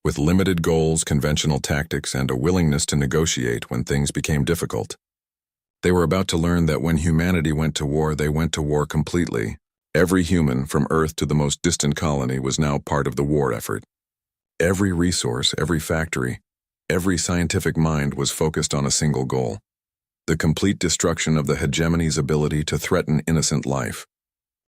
Speaker 1: with limited goals, conventional tactics, and a willingness to negotiate when things became difficult. They were about to learn that when humanity went to war, they went to war completely. Every human, from Earth to the most distant colony, was now part of the war effort. Every resource, every factory, every scientific mind was focused on a single goal: the complete destruction of the hegemony's ability to threaten innocent life.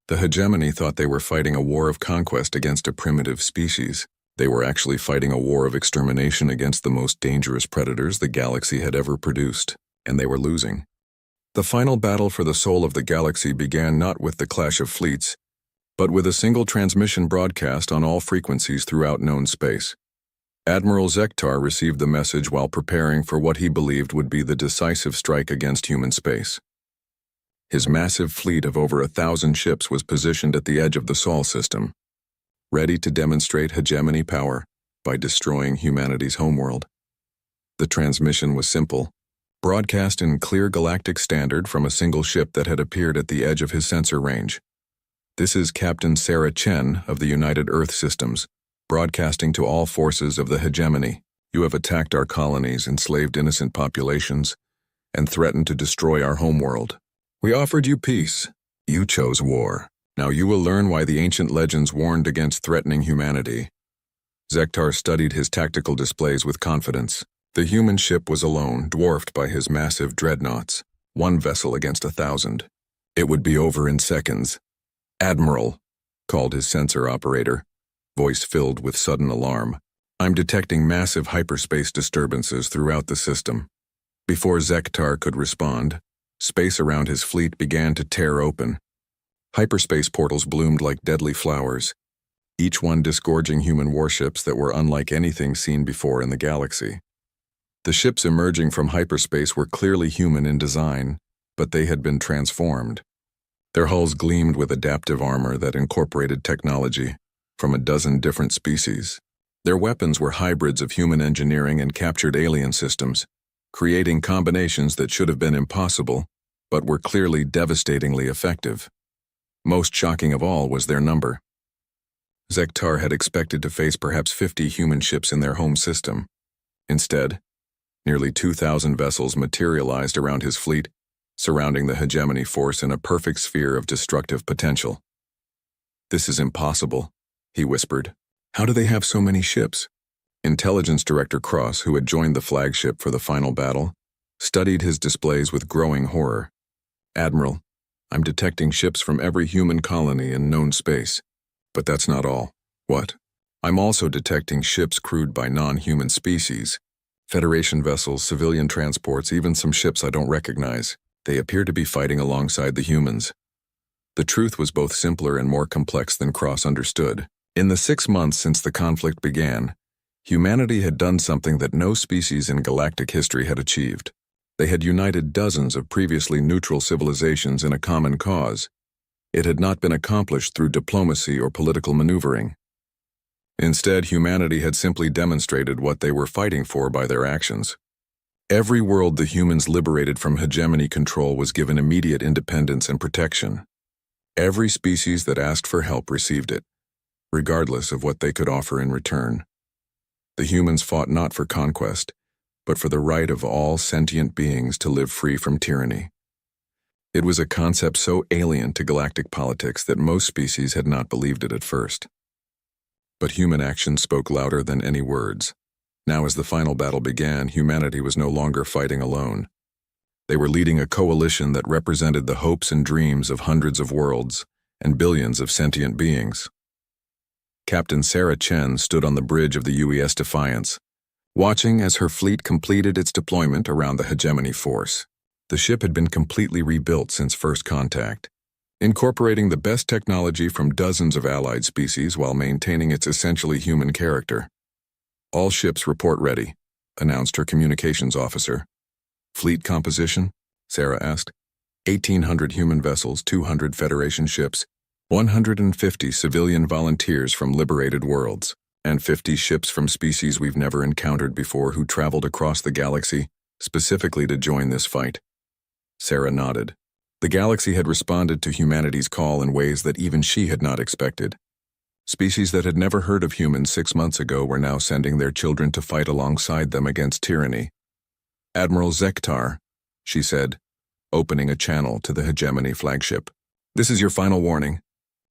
Speaker 1: The hegemony thought they were fighting a war of conquest against a primitive species. They were actually fighting a war of extermination against the most dangerous predators the galaxy had ever produced, and they were losing. The final battle for the soul of the galaxy began not with the clash of fleets, but with a single transmission broadcast on all frequencies throughout known space. Admiral Zektar received the message while preparing for what he believed would be the decisive strike against human space. His massive fleet of over 1,000 ships was positioned at the edge of the Sol system, ready to demonstrate hegemony power by destroying humanity's homeworld. The transmission was simple, broadcast in clear galactic standard from a single ship that had appeared at the edge of his sensor range. "This is Captain Sarah Chen of the United Earth Systems, broadcasting to all forces of the hegemony. You have attacked our colonies, enslaved innocent populations, and threatened to destroy our homeworld. We offered you peace. You chose war. Now you will learn why the ancient legends warned against threatening humanity." Zektar studied his tactical displays with confidence. The human ship was alone, dwarfed by his massive dreadnoughts, one vessel against 1,000. It would be over in seconds. "Admiral," called his sensor operator, voice filled with sudden alarm. "I'm detecting massive hyperspace disturbances throughout the system." Before Zektar could respond, space around his fleet began to tear open. Hyperspace portals bloomed like deadly flowers, each one disgorging human warships that were unlike anything seen before in the galaxy. The ships emerging from hyperspace were clearly human in design, but they had been transformed. Their hulls gleamed with adaptive armor that incorporated technology from a dozen different species. Their weapons were hybrids of human engineering and captured alien systems, creating combinations that should have been impossible, but were clearly devastatingly effective. Most shocking of all was their number. Zektar had expected to face perhaps 50 human ships in their home system. Instead, nearly 2,000 vessels materialized around his fleet, surrounding the hegemony force in a perfect sphere of destructive potential. "This is impossible," he whispered. "How do they have so many ships?" Intelligence Director Cross, who had joined the flagship for the final battle, studied his displays with growing horror. "Admiral, I'm detecting ships from every human colony in known space. But that's not all." "What?" "I'm also detecting ships crewed by non-human species. Federation vessels, civilian transports, even some ships I don't recognize. They appear to be fighting alongside the humans." The truth was both simpler and more complex than Cross understood. In the 6 months since the conflict began, humanity had done something that no species in galactic history had achieved. They had united dozens of previously neutral civilizations in a common cause. It had not been accomplished through diplomacy or political maneuvering. Instead, humanity had simply demonstrated what they were fighting for by their actions. Every world the humans liberated from hegemony control was given immediate independence and protection. Every species that asked for help received it, regardless of what they could offer in return. The humans fought not for conquest, but for the right of all sentient beings to live free from tyranny. It was a concept so alien to galactic politics that most species had not believed it at first. But human action spoke louder than any words. Now, as the final battle began, humanity was no longer fighting alone. They were leading a coalition that represented the hopes and dreams of hundreds of worlds and billions of sentient beings. Captain Sarah Chen stood on the bridge of the UES Defiance, watching as her fleet completed its deployment around the hegemony force. The ship had been completely rebuilt since first contact, incorporating the best technology from dozens of allied species while maintaining its essentially human character. "All ships report ready," announced her communications officer. "Fleet composition?" Sarah asked. 1,800 human vessels, 200 Federation ships, 150 civilian volunteers from liberated worlds, and 50 ships from species we've never encountered before who traveled across the galaxy specifically to join this fight. Sarah nodded. The galaxy had responded to humanity's call in ways that even she had not expected. Species that had never heard of humans 6 months ago were now sending their children to fight alongside them against tyranny. "Admiral Zektar," she said, opening a channel to the hegemony flagship. "This is your final warning.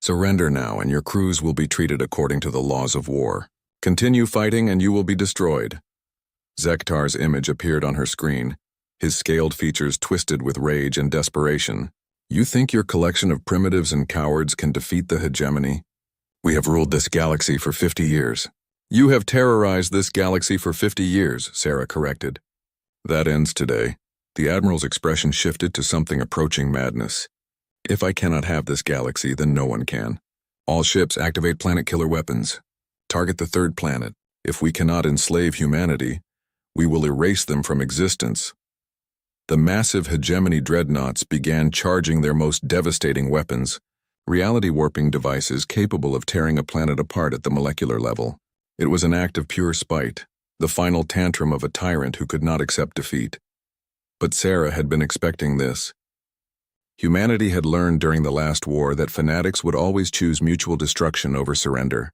Speaker 1: Surrender now and your crews will be treated according to the laws of war. Continue fighting and you will be destroyed." Zektar's image appeared on her screen, his scaled features twisted with rage and desperation. You think your collection of primitives and cowards can defeat the hegemony? We have ruled this galaxy for 50 years. You have terrorized this galaxy for 50 years, Sarah corrected. That ends today. The Admiral's expression shifted to something approaching madness. If I cannot have this galaxy, then no one can. All ships activate planet killer weapons. Target the third planet. If we cannot enslave humanity, we will erase them from existence. The massive hegemony dreadnoughts began charging their most devastating weapons, reality-warping devices capable of tearing a planet apart at the molecular level. It was an act of pure spite, the final tantrum of a tyrant who could not accept defeat. But Sarah had been expecting this. Humanity had learned during the last war that fanatics would always choose mutual destruction over surrender.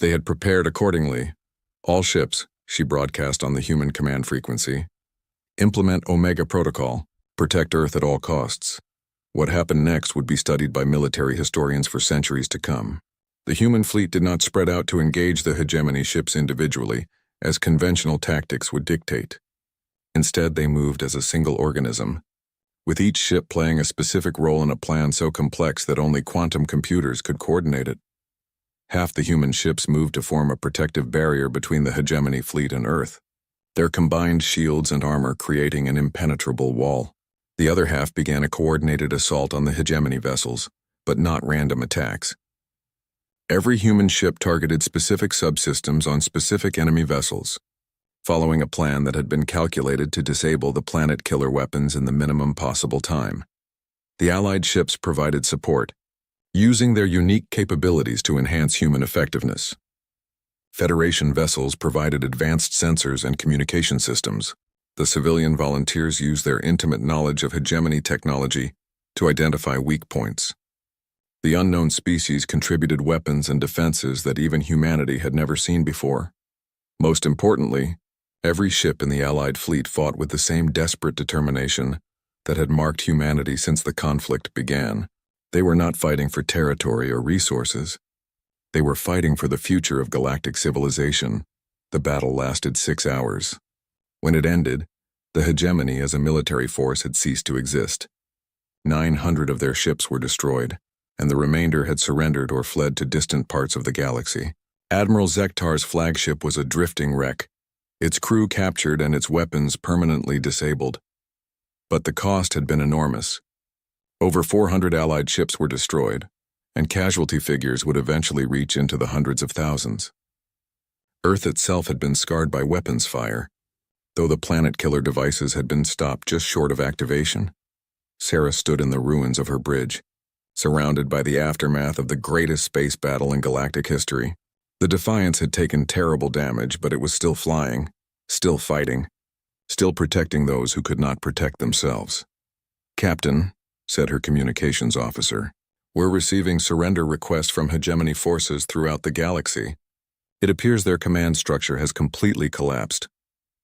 Speaker 1: They had prepared accordingly. All ships, she broadcast on the human command frequency, implement Omega Protocol, protect Earth at all costs. What happened next would be studied by military historians for centuries to come. The human fleet did not spread out to engage the hegemony ships individually, as conventional tactics would dictate. Instead, they moved as a single organism, with each ship playing a specific role in a plan so complex that only quantum computers could coordinate it. Half the human ships moved to form a protective barrier between the hegemony fleet and Earth, their combined shields and armor creating an impenetrable wall. The other half began a coordinated assault on the hegemony vessels, but not random attacks. Every human ship targeted specific subsystems on specific enemy vessels, following a plan that had been calculated to disable the planet killer weapons in the minimum possible time. The Allied ships provided support, using their unique capabilities to enhance human effectiveness. Federation vessels provided advanced sensors and communication systems. The civilian volunteers used their intimate knowledge of hegemony technology to identify weak points. The unknown species contributed weapons and defenses that even humanity had never seen before. Most importantly, every ship in the Allied fleet fought with the same desperate determination that had marked humanity since the conflict began. They were not fighting for territory or resources. They were fighting for the future of galactic civilization. The battle lasted 6 hours. When it ended, the hegemony as a military force had ceased to exist. 900 of their ships were destroyed, and the remainder had surrendered or fled to distant parts of the galaxy. Admiral Zektar's flagship was a drifting wreck, its crew captured and its weapons permanently disabled. But the cost had been enormous. Over 400 Allied ships were destroyed, and casualty figures would eventually reach into the hundreds of thousands. Earth itself had been scarred by weapons fire, though the planet-killer devices had been stopped just short of activation. Sarah stood in the ruins of her bridge, surrounded by the aftermath of the greatest space battle in galactic history. The Defiance had taken terrible damage, but it was still flying, still fighting, still protecting those who could not protect themselves. "Captain," said her communications officer, "we're receiving surrender requests from hegemony forces throughout the galaxy. It appears their command structure has completely collapsed."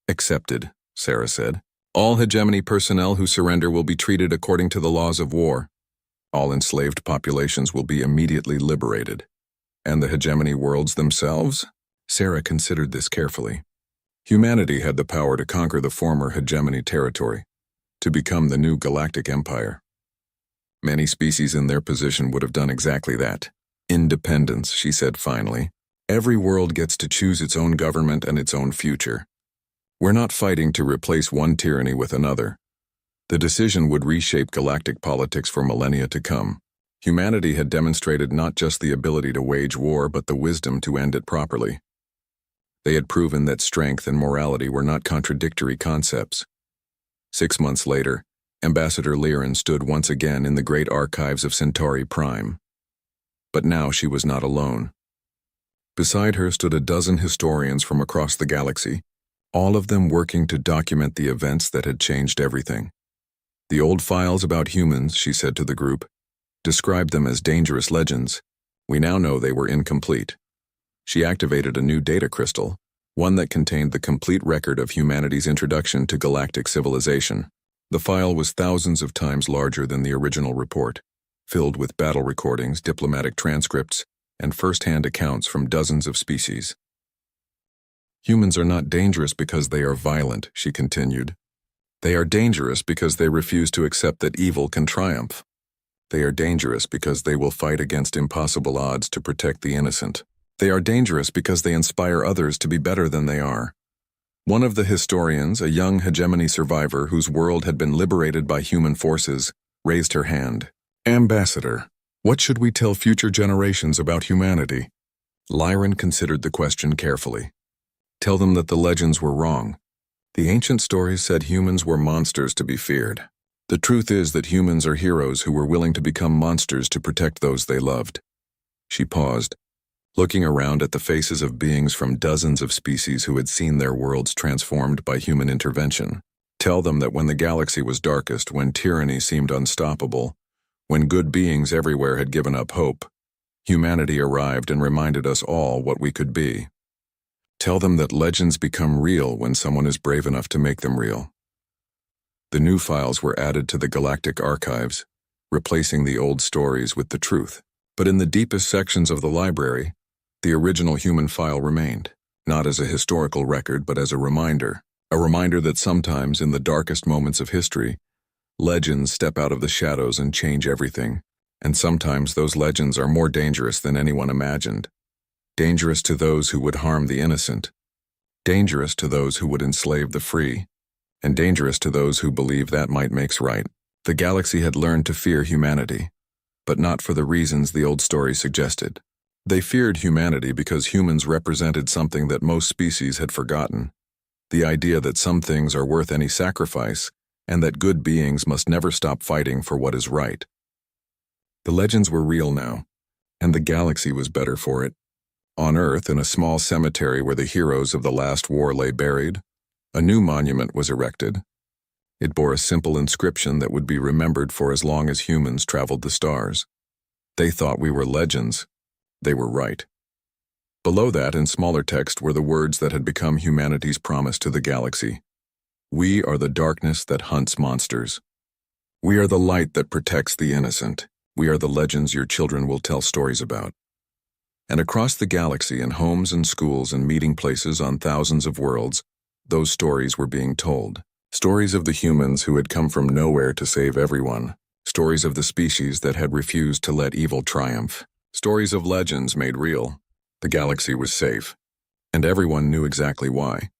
Speaker 1: "Accepted," Sarah said. "All hegemony personnel who surrender will be treated according to the laws of war. All enslaved populations will be immediately liberated." "And the hegemony worlds themselves?" Sarah considered this carefully. Humanity had the power to conquer the former hegemony territory, to become the new galactic empire. Many species in their position would have done exactly that. "Independence," she said finally. "Every world gets to choose its own government and its own future. We're not fighting to replace one tyranny with another. The decision would reshape galactic politics for millennia to come. Humanity had demonstrated not just the ability to wage war, but the wisdom to end it properly. They had proven that strength and morality were not contradictory concepts." 6 months later, Ambassador Lyran stood once again in the great archives of Centauri Prime. But now she was not alone. Beside her stood a dozen historians from across the galaxy, all of them working to document the events that had changed everything. "The old files about humans," she said to the group, "described them as dangerous legends. We now know they were incomplete." She activated a new data crystal, one that contained the complete record of humanity's introduction to galactic civilization. The file was thousands of times larger than the original report, filled with battle recordings, diplomatic transcripts, and first-hand accounts from dozens of species. "Humans are not dangerous because they are violent," she continued. They are dangerous because they refuse to accept that evil can triumph. They are dangerous because they will fight against impossible odds to protect the innocent. They are dangerous because they inspire others to be better than they are. One of the historians, a young hegemony survivor whose world had been liberated by human forces, raised her hand. Ambassador, what should we tell future generations about humanity? Lyran considered the question carefully. Tell them that the legends were wrong. The ancient stories said humans were monsters to be feared. The truth is that humans are heroes who were willing to become monsters to protect those they loved. She paused, looking around at the faces of beings from dozens of species who had seen their worlds transformed by human intervention. Tell them that when the galaxy was darkest, when tyranny seemed unstoppable, when good beings everywhere had given up hope, humanity arrived and reminded us all what we could be. Tell them that legends become real when someone is brave enough to make them real. The new files were added to the galactic archives, replacing the old stories with the truth. But in the deepest sections of the library, the original human file remained, not as a historical record but as a reminder that sometimes in the darkest moments of history, legends step out of the shadows and change everything, and sometimes those legends are more dangerous than anyone imagined. Dangerous to those who would harm the innocent, dangerous to those who would enslave the free, and dangerous to those who believe that might makes right. The galaxy had learned to fear humanity, but not for the reasons the old story suggested. They feared humanity because humans represented something that most species had forgotten, the idea that some things are worth any sacrifice, and that good beings must never stop fighting for what is right. The legends were real now, and the galaxy was better for it. On Earth, in a small cemetery where the heroes of the last war lay buried, a new monument was erected. It bore a simple inscription that would be remembered for as long as humans traveled the stars. They thought we were legends. They were right. Below that, in smaller text, were the words that had become humanity's promise to the galaxy. We are the darkness that hunts monsters. We are the light that protects the innocent. We are the legends your children will tell stories about. And across the galaxy, in homes and schools and meeting places on thousands of worlds, those stories were being told. Stories of the humans who had come from nowhere to save everyone. Stories of the species that had refused to let evil triumph. Stories of legends made real. The galaxy was safe, and everyone knew exactly why.